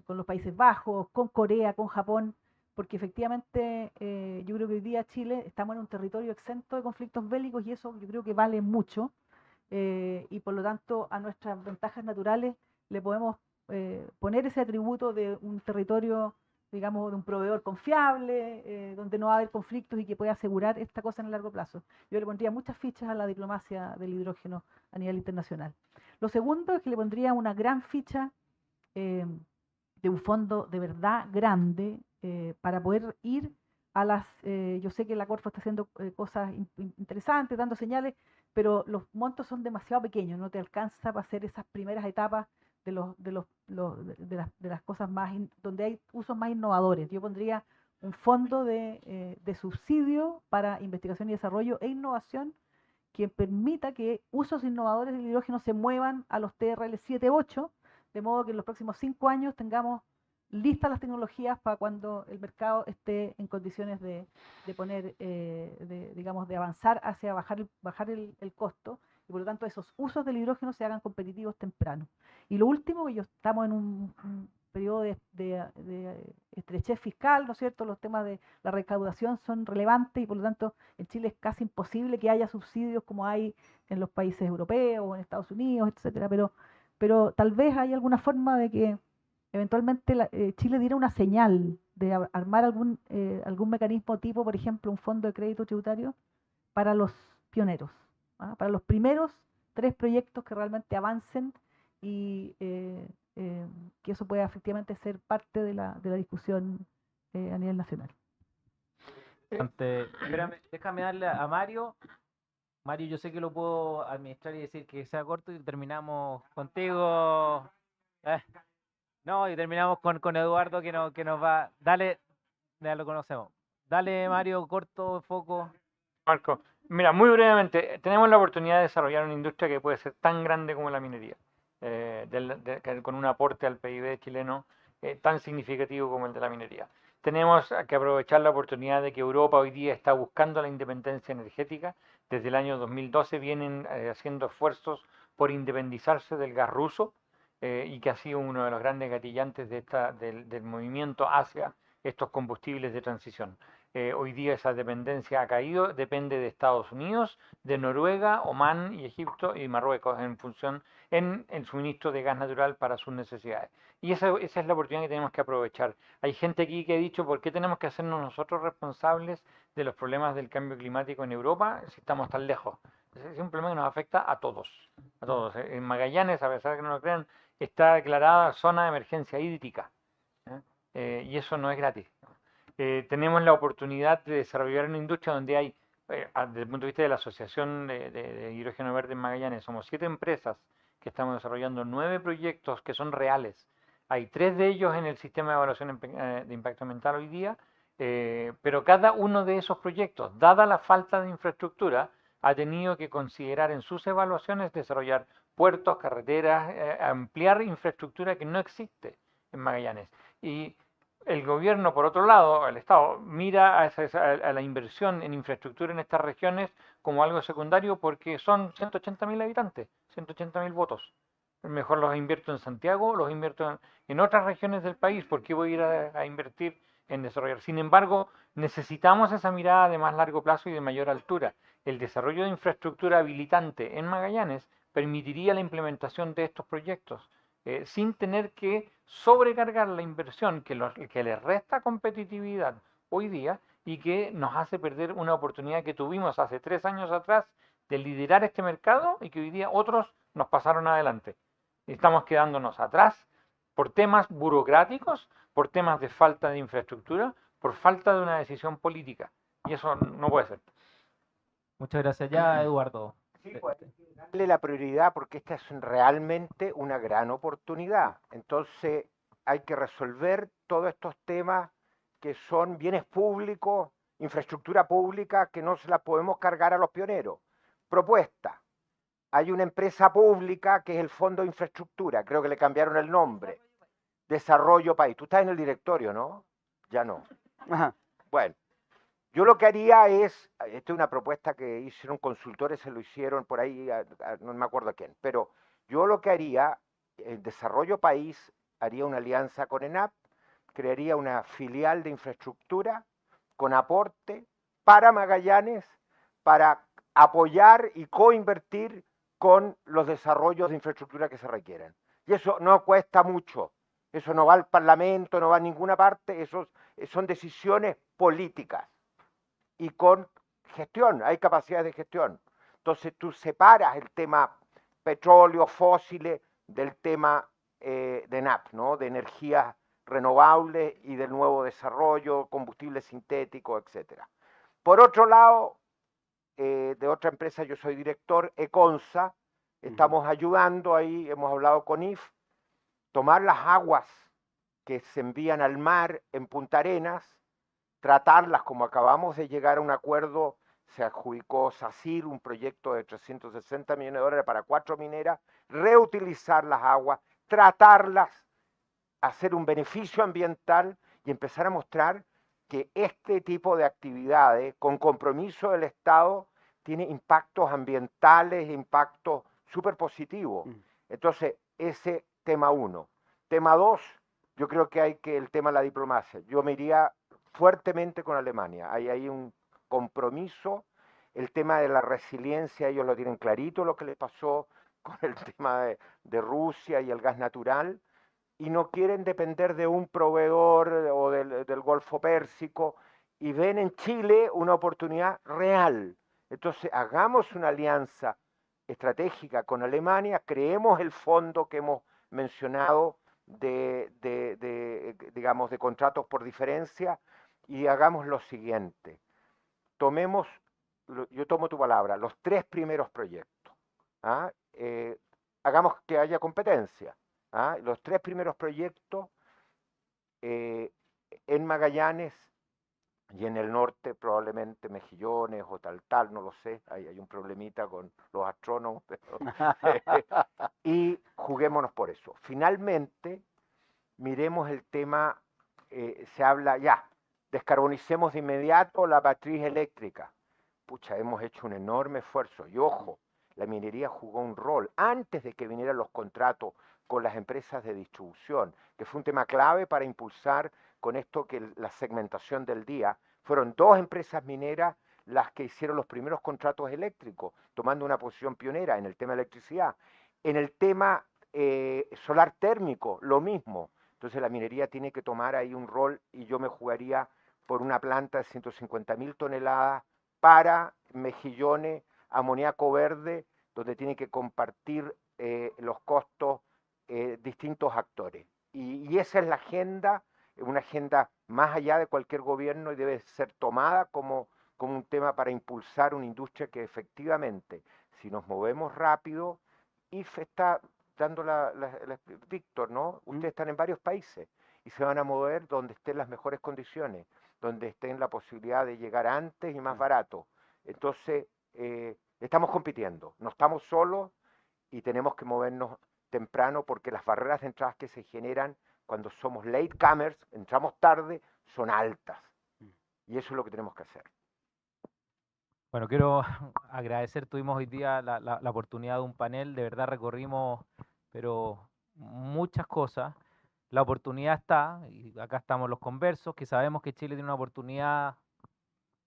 los Países Bajos, con Corea, con Japón, porque efectivamente yo creo que hoy día Chile estamos en un territorio exento de conflictos bélicos y eso yo creo que vale mucho. Y por lo tanto a nuestras ventajas naturales le podemos poner ese atributo de un territorio, digamos, de un proveedor confiable, donde no va a haber conflictos y que pueda asegurar esta cosa en el largo plazo. Yo le pondría muchas fichas a la diplomacia del hidrógeno a nivel internacional. Lo segundo es que le pondría una gran ficha de un fondo de verdad grande para poder ir a yo sé que la Corfo está haciendo cosas interesantes, dando señales, pero los montos son demasiado pequeños, no te alcanza para hacer esas primeras etapas de las cosas donde hay usos más innovadores. Yo pondría un fondo de subsidio para investigación y desarrollo e innovación que permita que usos innovadores del hidrógeno se muevan a los TRL 7-8, de modo que en los próximos 5 años tengamos listas las tecnologías para cuando el mercado esté en condiciones de poner, digamos, de avanzar hacia bajar el costo, y por lo tanto esos usos del hidrógeno se hagan competitivos temprano. Y lo último, que estamos en un periodo de estrechez fiscal, ¿no es cierto? Los temas de la recaudación son relevantes y por lo tanto en Chile es casi imposible que haya subsidios como hay en los países europeos o en Estados Unidos, etcétera, pero tal vez hay alguna forma de que eventualmente Chile diera una señal de armar algún mecanismo tipo, por ejemplo, un fondo de crédito tributario para los pioneros, para los primeros 3 proyectos que realmente avancen y que eso pueda efectivamente ser parte de la discusión a nivel nacional. Espérame, déjame darle a Mario. Mario, yo sé que lo puedo administrar y decir que sea corto y terminamos contigo. No, y terminamos con Eduardo que nos va. Dale, ya lo conocemos. Dale, Mario, corto, foco. Marco, mira, muy brevemente, tenemos la oportunidad de desarrollar una industria que puede ser tan grande como la minería, con un aporte al PIB chileno tan significativo como el de la minería. Tenemos que aprovechar la oportunidad de que Europa hoy día está buscando la independencia energética. Desde el año 2012 vienen haciendo esfuerzos por independizarse del gas ruso y que ha sido uno de los grandes gatillantes del movimiento hacia estos combustibles de transición. Hoy día esa dependencia ha caído, depende de Estados Unidos, de Noruega, Omán y Egipto y Marruecos en el suministro de gas natural para sus necesidades. Y esa es la oportunidad que tenemos que aprovechar. Hay gente aquí que ha dicho, ¿por qué tenemos que hacernos nosotros responsables de los problemas del cambio climático en Europa si estamos tan lejos? Es un problema que nos afecta a todos. A todos. En Magallanes, a pesar de que no lo crean, está declarada zona de emergencia hídrica. Y eso no es gratis. Tenemos la oportunidad de desarrollar una industria donde hay, desde el punto de vista de la Asociación de Hidrógeno Verde en Magallanes, somos 7 empresas que estamos desarrollando 9 proyectos que son reales. Hay 3 de ellos en el sistema de evaluación de impacto ambiental hoy día, pero cada uno de esos proyectos, dada la falta de infraestructura, ha tenido que considerar en sus evaluaciones desarrollar puertos, carreteras, ampliar infraestructura que no existe en Magallanes. Y el gobierno, por otro lado, el Estado, mira a la inversión en infraestructura en estas regiones como algo secundario porque son 180.000 habitantes, 180.000 votos. Mejor los invierto en Santiago, los invierto en otras regiones del país, ¿por qué voy a ir a invertir en desarrollar? Sin embargo, necesitamos esa mirada de más largo plazo y de mayor altura. El desarrollo de infraestructura habilitante en Magallanes permitiría la implementación de estos proyectos sin tener que sobrecargar la inversión que le resta competitividad hoy día y que nos hace perder una oportunidad que tuvimos hace 3 años atrás de liderar este mercado y que hoy día otros nos pasaron adelante. Estamos quedándonos atrás por temas burocráticos, por temas de falta de infraestructura, por falta de una decisión política. Y eso no puede ser. Muchas gracias. Ya, Eduardo. Sí, pues, darle la prioridad porque esta es realmente una gran oportunidad. Entonces hay que resolver todos estos temas que son bienes públicos, infraestructura pública, que no se la podemos cargar a los pioneros. Propuesta. Hay una empresa pública que es el Fondo de Infraestructura, creo que le cambiaron el nombre. Desarrollo País. Tú estás en el directorio, ¿no? Ya no. Ajá. Bueno. Yo lo que haría es, esta es una propuesta que hicieron consultores, se lo hicieron por ahí, no me acuerdo a quién, pero yo lo que haría, el Desarrollo País haría una alianza con ENAP, crearía una filial de infraestructura con aporte para Magallanes, para apoyar y coinvertir con los desarrollos de infraestructura que se requieren. Y eso no cuesta mucho, eso no va al Parlamento, no va a ninguna parte, eso son decisiones políticas. Y con gestión, hay capacidades de gestión. Entonces tú separas el tema petróleo, fósiles, del tema de NAP, ¿no? De energías renovables y del nuevo desarrollo, combustibles sintéticos, etc. Por otro lado, de otra empresa, yo soy director, Econsa, estamos ayudando ahí, hemos hablado con IF, tomar las aguas que se envían al mar en Punta Arenas, tratarlas como acabamos de llegar a un acuerdo, se adjudicó SACIR, un proyecto de 360 millones de dólares para 4 mineras, reutilizar las aguas, tratarlas, hacer un beneficio ambiental y empezar a mostrar que este tipo de actividades, con compromiso del Estado, tiene impactos ambientales, impactos súper positivos. Entonces, ese tema 1. Tema 2, yo creo que hay que el tema de la diplomacia. Yo me iría fuertemente con Alemania. Hay un compromiso, el tema de la resiliencia, ellos lo tienen clarito lo que les pasó con el tema de Rusia y el gas natural, y no quieren depender de un proveedor o del Golfo Pérsico, y ven en Chile una oportunidad real. Entonces, hagamos una alianza estratégica con Alemania, creemos el fondo que hemos mencionado digamos, de contratos por diferencia, y hagamos lo siguiente. Yo tomo tu palabra, los 3 primeros proyectos. ¿Ah? Hagamos que haya competencia. ¿Ah? Los 3 primeros proyectos en Magallanes y en el norte probablemente Mejillones o tal, no lo sé, hay un problemita con los astrónomos, pero, y juguémonos por eso. Finalmente, miremos el tema, se habla ya, descarbonicemos de inmediato la matriz eléctrica. Pucha, hemos hecho un enorme esfuerzo. Y ojo, la minería jugó un rol antes de que vinieran los contratos con las empresas de distribución, que fue un tema clave para impulsar con esto que la segmentación del día. Fueron 2 empresas mineras las que hicieron los primeros contratos eléctricos, tomando una posición pionera en el tema de electricidad. En el tema solar térmico, lo mismo. Entonces la minería tiene que tomar ahí un rol y yo me jugaría por una planta de 150.000 toneladas para Mejillones, amoníaco verde, donde tiene que compartir los costos distintos actores. Y esa es la agenda, una agenda más allá de cualquier gobierno y debe ser tomada como un tema para impulsar una industria que efectivamente, si nos movemos rápido IF está dando Víctor, ¿no? Ustedes están en varios países y se van a mover donde estén las mejores condiciones, donde estén la posibilidad de llegar antes y más barato. Entonces, estamos compitiendo, no estamos solos y tenemos que movernos temprano porque las barreras de entradas que se generan cuando somos latecomers, entramos tarde, son altas. Y eso es lo que tenemos que hacer. Bueno, quiero agradecer, tuvimos hoy día la oportunidad de un panel, de verdad recorrimos, pero muchas cosas. La oportunidad está, y acá estamos los conversos, que sabemos que Chile tiene una oportunidad,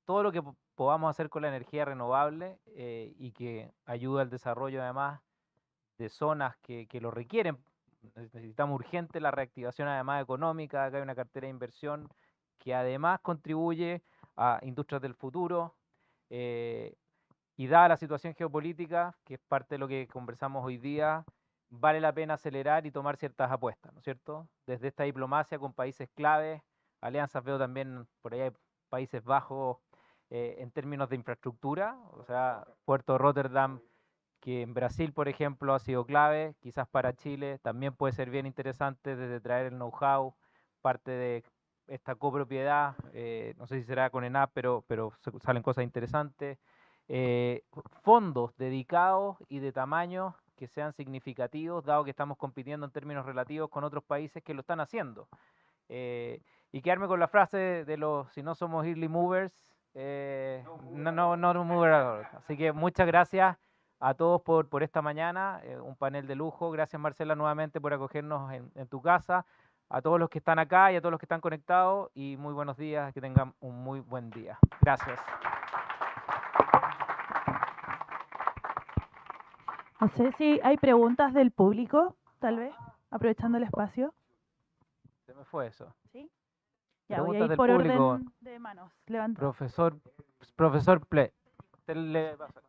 todo lo que podamos hacer con la energía renovable y que ayuda al desarrollo además de zonas que lo requieren. Necesitamos urgente la reactivación además económica, acá hay una cartera de inversión que además contribuye a industrias del futuro, y dada la situación geopolítica, que es parte de lo que conversamos hoy día, vale la pena acelerar y tomar ciertas apuestas, ¿no es cierto? Desde esta diplomacia con países claves, alianzas veo también por ahí hay Países Bajos en términos de infraestructura, o sea, Puerto de Rotterdam, que en Brasil, por ejemplo, ha sido clave, quizás para Chile también puede ser bien interesante desde traer el know-how, parte de esta copropiedad, no sé si será con ENAP, pero salen cosas interesantes. Fondos dedicados y de tamaños que sean significativos, dado que estamos compitiendo en términos relativos con otros países que lo están haciendo. Y quedarme con la frase de los, si no somos early movers, no movers. Así que muchas gracias a todos por esta mañana, un panel de lujo. Gracias Marcela nuevamente por acogernos en tu casa, a todos los que están acá y a todos los que están conectados y muy buenos días, que tengan un muy buen día. Gracias. No sé si hay preguntas del público, tal vez, aprovechando el espacio. Se me fue eso. ¿Sí? Ya voy a Preguntas ir del por público. orden de manos. Levanta. Profesor Ple. Le paso.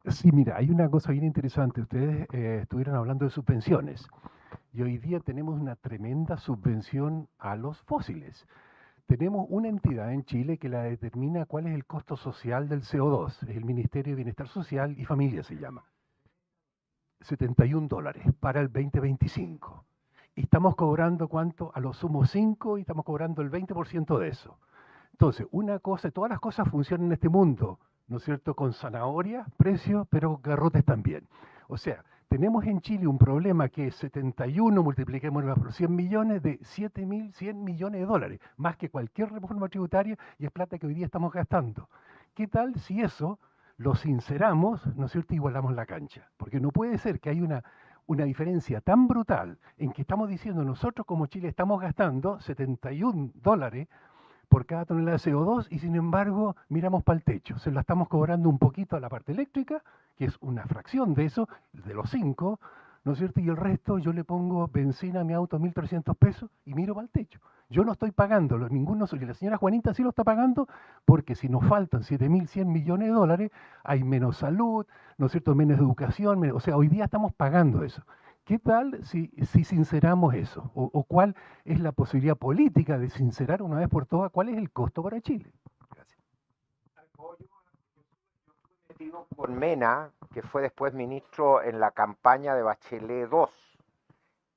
Sí, mira, hay una cosa bien interesante. Ustedes estuvieron hablando de subvenciones y hoy día tenemos una tremenda subvención a los fósiles. Tenemos una entidad en Chile que la determina cuál es el costo social del CO2, es el Ministerio de Bienestar Social y Familia se llama. $71 para el 2025. Y estamos cobrando ¿cuánto? A lo sumo 5 y estamos cobrando el 20% de eso. Entonces, una cosa, todas las cosas funcionan en este mundo, ¿no es cierto? Con zanahoria, precio, pero garrotes también. O sea, tenemos en Chile un problema que es 71, multipliquémoslo por 100 millones, de 7.100 millones de dólares, más que cualquier reforma tributaria, y es plata que hoy día estamos gastando. ¿Qué tal si eso lo sinceramos, ¿no es cierto?, igualamos la cancha? Porque no puede ser que haya una diferencia tan brutal en que estamos diciendo nosotros como Chile estamos gastando $71 por cada tonelada de CO2 y sin embargo miramos para el techo. Se la estamos cobrando un poquito a la parte eléctrica, que es una fracción de eso, de los 5, ¿no es cierto? Y el resto yo le pongo benzina a mi auto 1.300 pesos y miro para el techo. Yo no estoy pagándolo, ninguno, y la señora Juanita sí lo está pagando porque si nos faltan 7.100 millones de dólares, hay menos salud, ¿no es cierto? Menos educación, o sea, hoy día estamos pagando eso. ¿Qué tal si sinceramos eso? ¿O cuál es la posibilidad política de sincerar una vez por todas cuál es el costo para Chile? Gracias. Con Mena, que fue después ministro en la campaña de Bachelet II,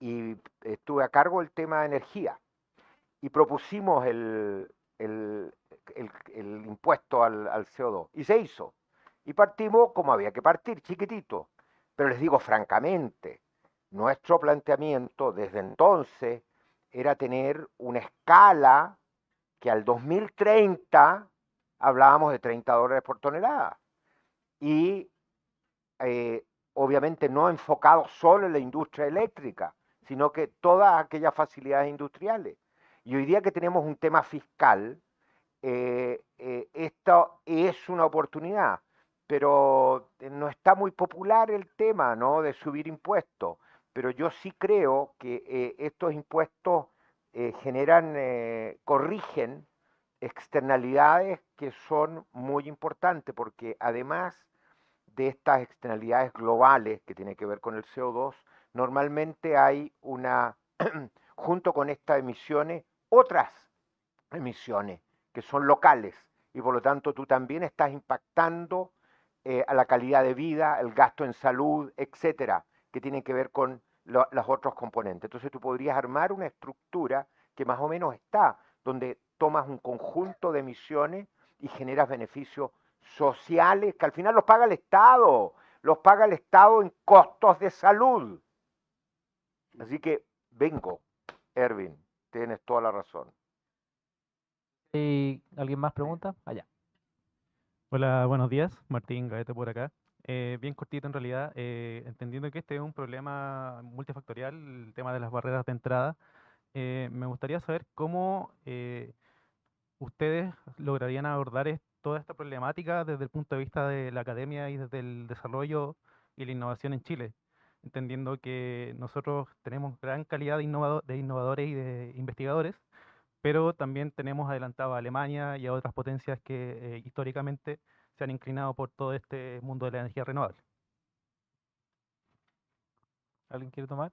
y estuve a cargo del tema de energía, y propusimos el impuesto al CO2, y se hizo. Y partimos como había que partir, chiquitito. Pero les digo francamente, nuestro planteamiento desde entonces era tener una escala que al 2030 hablábamos de $30 por tonelada. Y obviamente no enfocado solo en la industria eléctrica, sino que todas aquellas facilidades industriales. Y hoy día que tenemos un tema fiscal, esto es una oportunidad, pero no está muy popular el tema, ¿no?, de subir impuestos. Pero yo sí creo que estos impuestos corrigen externalidades que son muy importantes, porque además de estas externalidades globales que tienen que ver con el CO2, normalmente hay junto con estas emisiones, otras emisiones que son locales y por lo tanto tú también estás impactando a la calidad de vida, el gasto en salud, etcétera, que tienen que ver con los otros componentes. Entonces tú podrías armar una estructura que más o menos está, donde tomas un conjunto de emisiones y generas beneficios sociales que al final los paga el Estado en costos de salud. Así que vengo, Erwin, tienes toda la razón. ¿Y alguien más pregunta? Allá. Hola, buenos días. Martín Gaete por acá. Bien cortito en realidad, entendiendo que este es un problema multifactorial, el tema de las barreras de entrada, me gustaría saber cómo ustedes lograrían abordar toda esta problemática desde el punto de vista de la academia y desde el desarrollo y la innovación en Chile, entendiendo que nosotros tenemos gran calidad de innovadores y de investigadores, pero también tenemos adelantado a Alemania y a otras potencias que históricamente se han inclinado por todo este mundo de la energía renovable. ¿Alguien quiere tomar?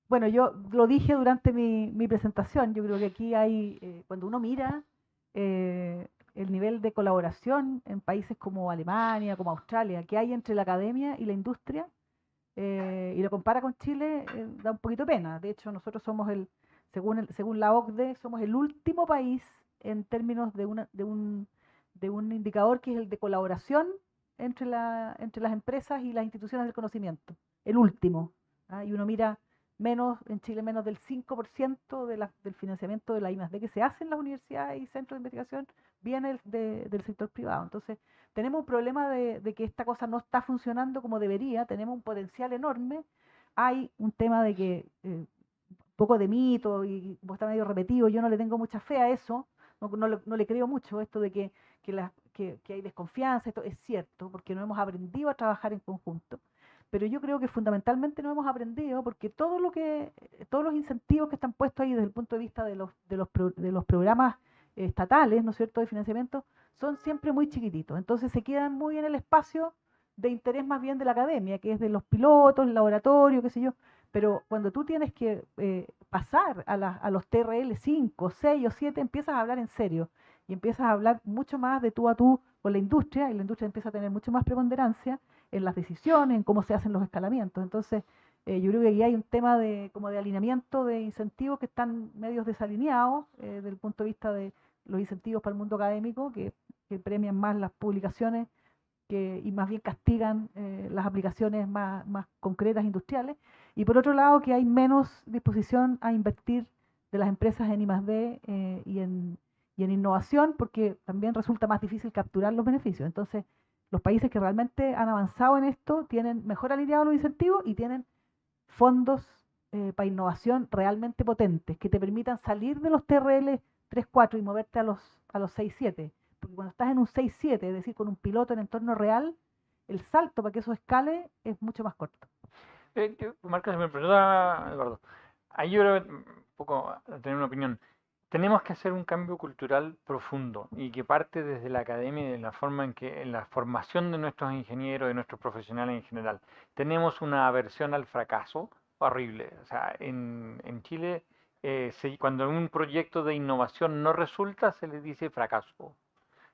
Bueno, yo lo dije durante mi presentación, yo creo que aquí hay, cuando uno mira el nivel de colaboración en países como Alemania, como Australia, que hay entre la academia y la industria, y lo compara con Chile, da un poquito de pena. De hecho, nosotros somos según la OCDE, somos el último país en términos de un indicador que es el de colaboración entre las empresas y las instituciones del conocimiento. El último. Y uno mira en Chile menos del 5% del financiamiento de la I+D que se hace en las universidades y centros de investigación viene del sector privado. Entonces, tenemos un problema de que esta cosa no está funcionando como debería, tenemos un potencial enorme, hay un tema de que un poco de mito y como está medio repetido, yo no le tengo mucha fe a eso, no le creo mucho esto de que hay desconfianza, esto es cierto, porque no hemos aprendido a trabajar en conjunto. Pero yo creo que fundamentalmente no hemos aprendido porque todos los incentivos que están puestos ahí desde el punto de vista de los programas estatales, ¿no es cierto?, de financiamiento, son siempre muy chiquititos. Entonces se quedan muy en el espacio de interés más bien de la academia, que es de los pilotos, el laboratorio, qué sé yo. Pero cuando tú tienes que pasar a los TRL 5, 6 o 7, empiezas a hablar en serio y empiezas a hablar mucho más de tú a tú con la industria, y la industria empieza a tener mucho más preponderancia en las decisiones, en cómo se hacen los escalamientos. Entonces, yo creo que aquí hay un tema como de alineamiento de incentivos que están medios desalineados desde el punto de vista de los incentivos para el mundo académico, que premian más las publicaciones y más bien castigan las aplicaciones más concretas industriales. Y por otro lado, que hay menos disposición a invertir de las empresas en I+D y en innovación, porque también resulta más difícil capturar los beneficios. Entonces, los países que realmente han avanzado en esto tienen mejor alineados los incentivos y tienen fondos para innovación realmente potentes, que te permitan salir de los TRL 3-4 y moverte a los 6-7. Porque cuando estás en un 6-7, es decir, con un piloto en entorno real, el salto para que eso escale es mucho más corto. Marcos, me pregunta, Eduardo. Ahí yo creo un poco a tener una opinión. Tenemos que hacer un cambio cultural profundo y que parte desde la academia y de la forma en la formación de nuestros ingenieros, de nuestros profesionales en general. Tenemos una aversión al fracaso horrible. O sea, en Chile, cuando un proyecto de innovación no resulta, se le dice fracaso.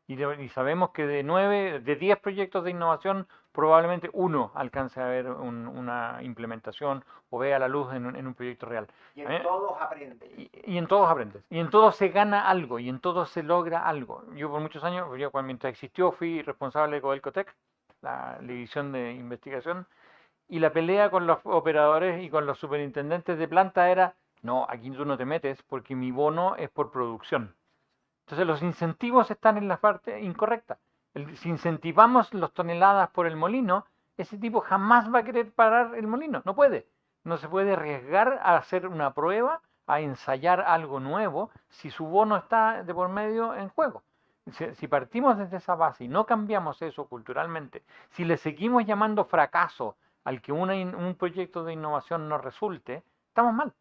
Y sabemos que de 10 proyectos de innovación, probablemente uno alcance a ver una implementación o vea la luz en un proyecto real. Y en todos aprendes. Y en todos aprendes. Y en todos se gana algo, y en todos se logra algo. Yo por muchos años, mientras existió, fui responsable de Codelcotec, la división de investigación, y la pelea con los operadores y con los superintendentes de planta era, no, aquí tú no te metes porque mi bono es por producción. Entonces los incentivos están en la parte incorrecta. Si incentivamos las toneladas por el molino, ese tipo jamás va a querer parar el molino. No puede. No se puede arriesgar a hacer una prueba, a ensayar algo nuevo, si su bono está de por medio en juego. Si partimos desde esa base y no cambiamos eso culturalmente, si le seguimos llamando fracaso al que un proyecto de innovación no resulte, estamos mal.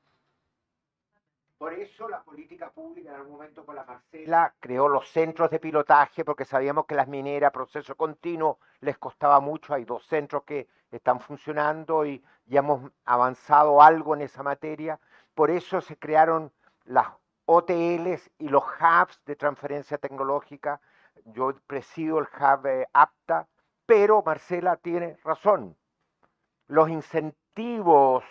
Por eso la política pública en algún momento con la Marcela creó los centros de pilotaje, porque sabíamos que las mineras, proceso continuo, les costaba mucho. Hay 2 centros que están funcionando y ya hemos avanzado algo en esa materia. Por eso se crearon las OTLs y los hubs de transferencia tecnológica. Yo presido el hub APTA, pero Marcela tiene razón. Los incentivos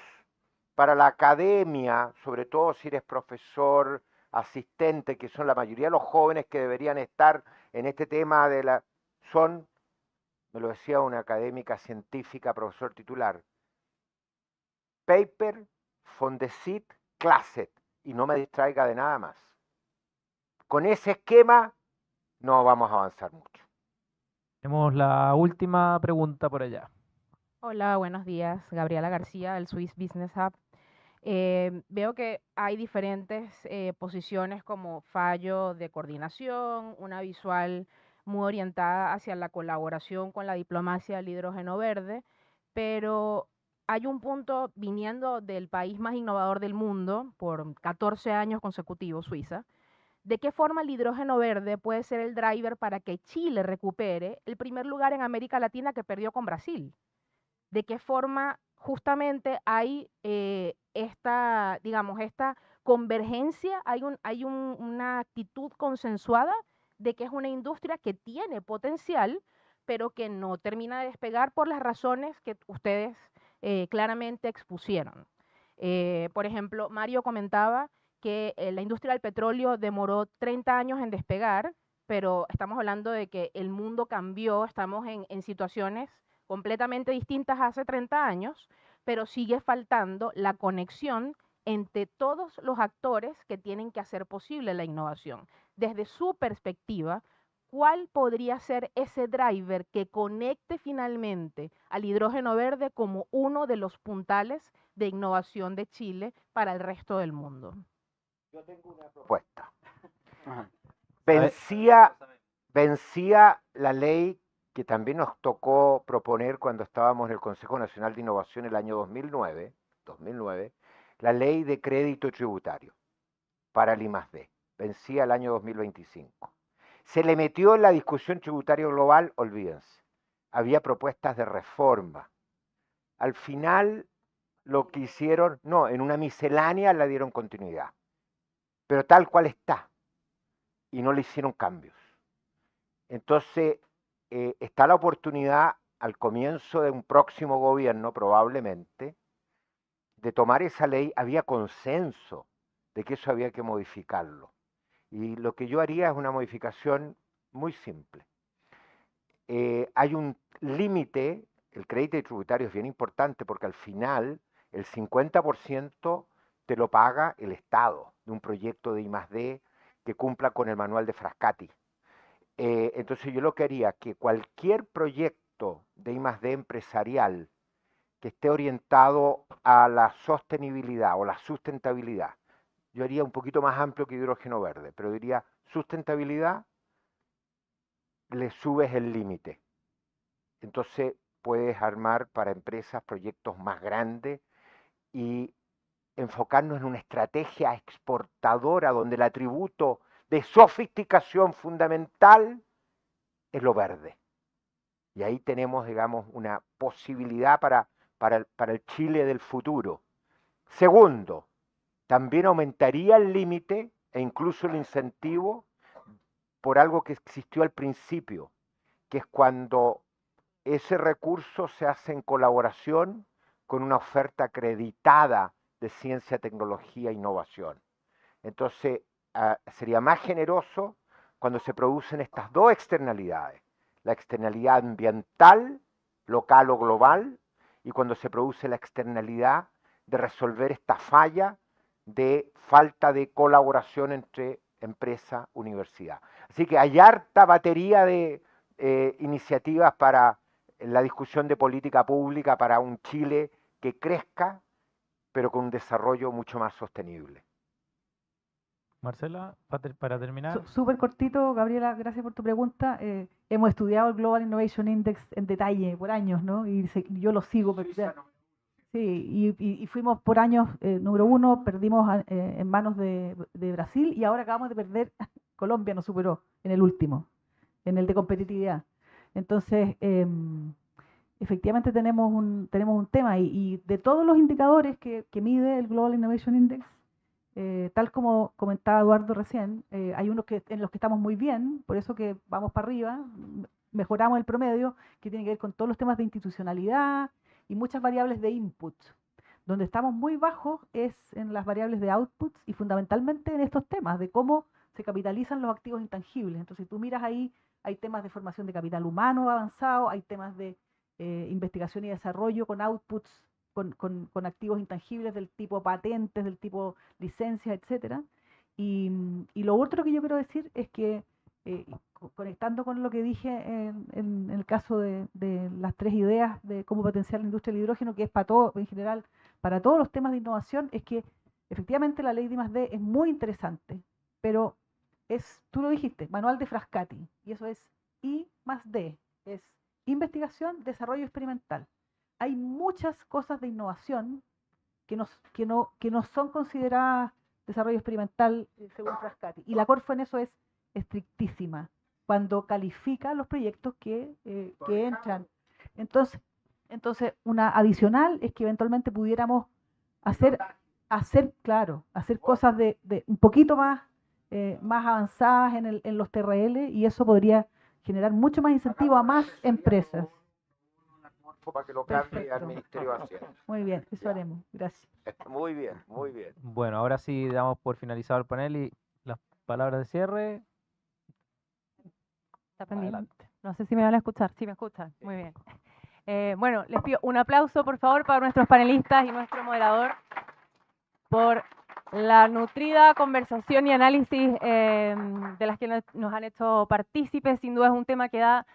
para la academia, sobre todo si eres profesor, asistente, que son la mayoría de los jóvenes que deberían estar en este tema son, me lo decía una académica científica, profesor titular, paper, Fondesit, Classet, y no me distraiga de nada más. Con ese esquema no vamos a avanzar mucho. Tenemos la última pregunta por allá. Hola, buenos días. Gabriela García, del Swiss Business Hub. Veo que hay diferentes posiciones como fallo de coordinación, una visual muy orientada hacia la colaboración con la diplomacia del hidrógeno verde, pero hay un punto viniendo del país más innovador del mundo por 14 años consecutivos, Suiza. ¿De qué forma el hidrógeno verde puede ser el driver para que Chile recupere el primer lugar en América Latina que perdió con Brasil? ¿De qué forma justamente hay esta convergencia, hay una actitud consensuada de que es una industria que tiene potencial, pero que no termina de despegar por las razones que ustedes claramente expusieron? Por ejemplo, Mario comentaba que la industria del petróleo demoró 30 años en despegar, pero estamos hablando de que el mundo cambió, estamos en situaciones completamente distintas hace 30 años, pero sigue faltando la conexión entre todos los actores que tienen que hacer posible la innovación. Desde su perspectiva, ¿cuál podría ser ese driver que conecte finalmente al hidrógeno verde como uno de los puntales de innovación de Chile para el resto del mundo? Yo tengo una propuesta. Vencía la ley que también nos tocó proponer cuando estábamos en el Consejo Nacional de Innovación el año 2009, la ley de crédito tributario para el I+D. Vencía el año 2025. Se le metió en la discusión tributaria global, olvídense. Había propuestas de reforma. Al final, lo que hicieron, no, en una miscelánea la dieron continuidad, pero tal cual está, y no le hicieron cambios. Entonces, está la oportunidad al comienzo de un próximo gobierno, probablemente, de tomar esa ley. Había consenso de que eso había que modificarlo. Y lo que yo haría es una modificación muy simple. Hay un límite, el crédito tributario es bien importante porque al final el 50% te lo paga el Estado de un proyecto de I+D que cumpla con el manual de Frascati. Entonces yo lo que haría que cualquier proyecto de I+D empresarial que esté orientado a la sostenibilidad o la sustentabilidad, yo haría un poquito más amplio que hidrógeno verde, pero diría sustentabilidad, le subes el límite. Entonces puedes armar para empresas proyectos más grandes y enfocarnos en una estrategia exportadora donde el atributo de sofisticación fundamental es lo verde. Y ahí tenemos, digamos, una posibilidad para el Chile del futuro. Segundo, también aumentaría el límite e incluso el incentivo por algo que existió al principio, que es cuando ese recurso se hace en colaboración con una oferta acreditada de ciencia, tecnología e innovación. Entonces, sería más generoso cuando se producen estas dos externalidades, la externalidad ambiental, local o global, y cuando se produce la externalidad de resolver esta falla de falta de colaboración entre empresa y universidad. Así que hay harta batería de iniciativas para la discusión de política pública para un Chile que crezca, pero con un desarrollo mucho más sostenible. Marcela, para terminar. Súper cortito, Gabriela, gracias por tu pregunta. Hemos estudiado el Global Innovation Index en detalle por años, ¿no? Y yo lo sigo. Sí, y fuimos por años número uno, perdimos en manos de Brasil y ahora acabamos de perder, Colombia nos superó en el último, en el de competitividad. Entonces, efectivamente tenemos un tema y de todos los indicadores que mide el Global Innovation Index, tal como comentaba Eduardo recién, hay unos en los que estamos muy bien, por eso que vamos para arriba, mejoramos el promedio, que tiene que ver con todos los temas de institucionalidad y muchas variables de input. Donde estamos muy bajos es en las variables de outputs y fundamentalmente en estos temas de cómo se capitalizan los activos intangibles. Entonces, si tú miras ahí, hay temas de formación de capital humano avanzado, hay temas de investigación y desarrollo con outputs, con activos intangibles del tipo patentes, del tipo licencias, etcétera. Y lo otro que yo quiero decir es que, conectando con lo que dije en el caso de las 3 ideas de cómo potenciar la industria del hidrógeno, que es para todo, en general, para todos los temas de innovación, es que efectivamente la ley de I+D es muy interesante, pero tú lo dijiste, manual de Frascati, y eso es I+D, es investigación, desarrollo experimental. Hay muchas cosas de innovación que no son consideradas desarrollo experimental según Frascati. Y la Corfo en eso es estrictísima cuando califica los proyectos que entran. Entonces, una adicional es que eventualmente pudiéramos hacer cosas de un poquito más avanzadas en los TRL, y eso podría generar mucho más incentivo a más empresas. Para que lo cambie al Ministerio de Hacienda. Muy bien, eso haremos. Gracias. Muy bien, muy bien. Bueno, ahora sí damos por finalizado el panel y las palabras de cierre. Está pendiente. Adelante. No sé si me van a escuchar. Sí, me escuchan. Muy bien. Bueno, les pido un aplauso, por favor, para nuestros panelistas y nuestro moderador por la nutrida conversación y análisis de las que nos han hecho partícipes. Sin duda es un tema que da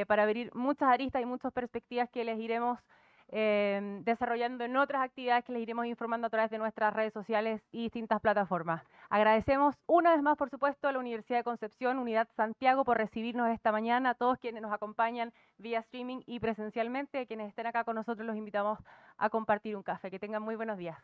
para abrir muchas aristas y muchas perspectivas que les iremos desarrollando en otras actividades que les iremos informando a través de nuestras redes sociales y distintas plataformas. Agradecemos una vez más, por supuesto, a la Universidad de Concepción, Unidad Santiago, por recibirnos esta mañana, a todos quienes nos acompañan vía streaming y presencialmente, a quienes estén acá con nosotros los invitamos a compartir un café. Que tengan muy buenos días.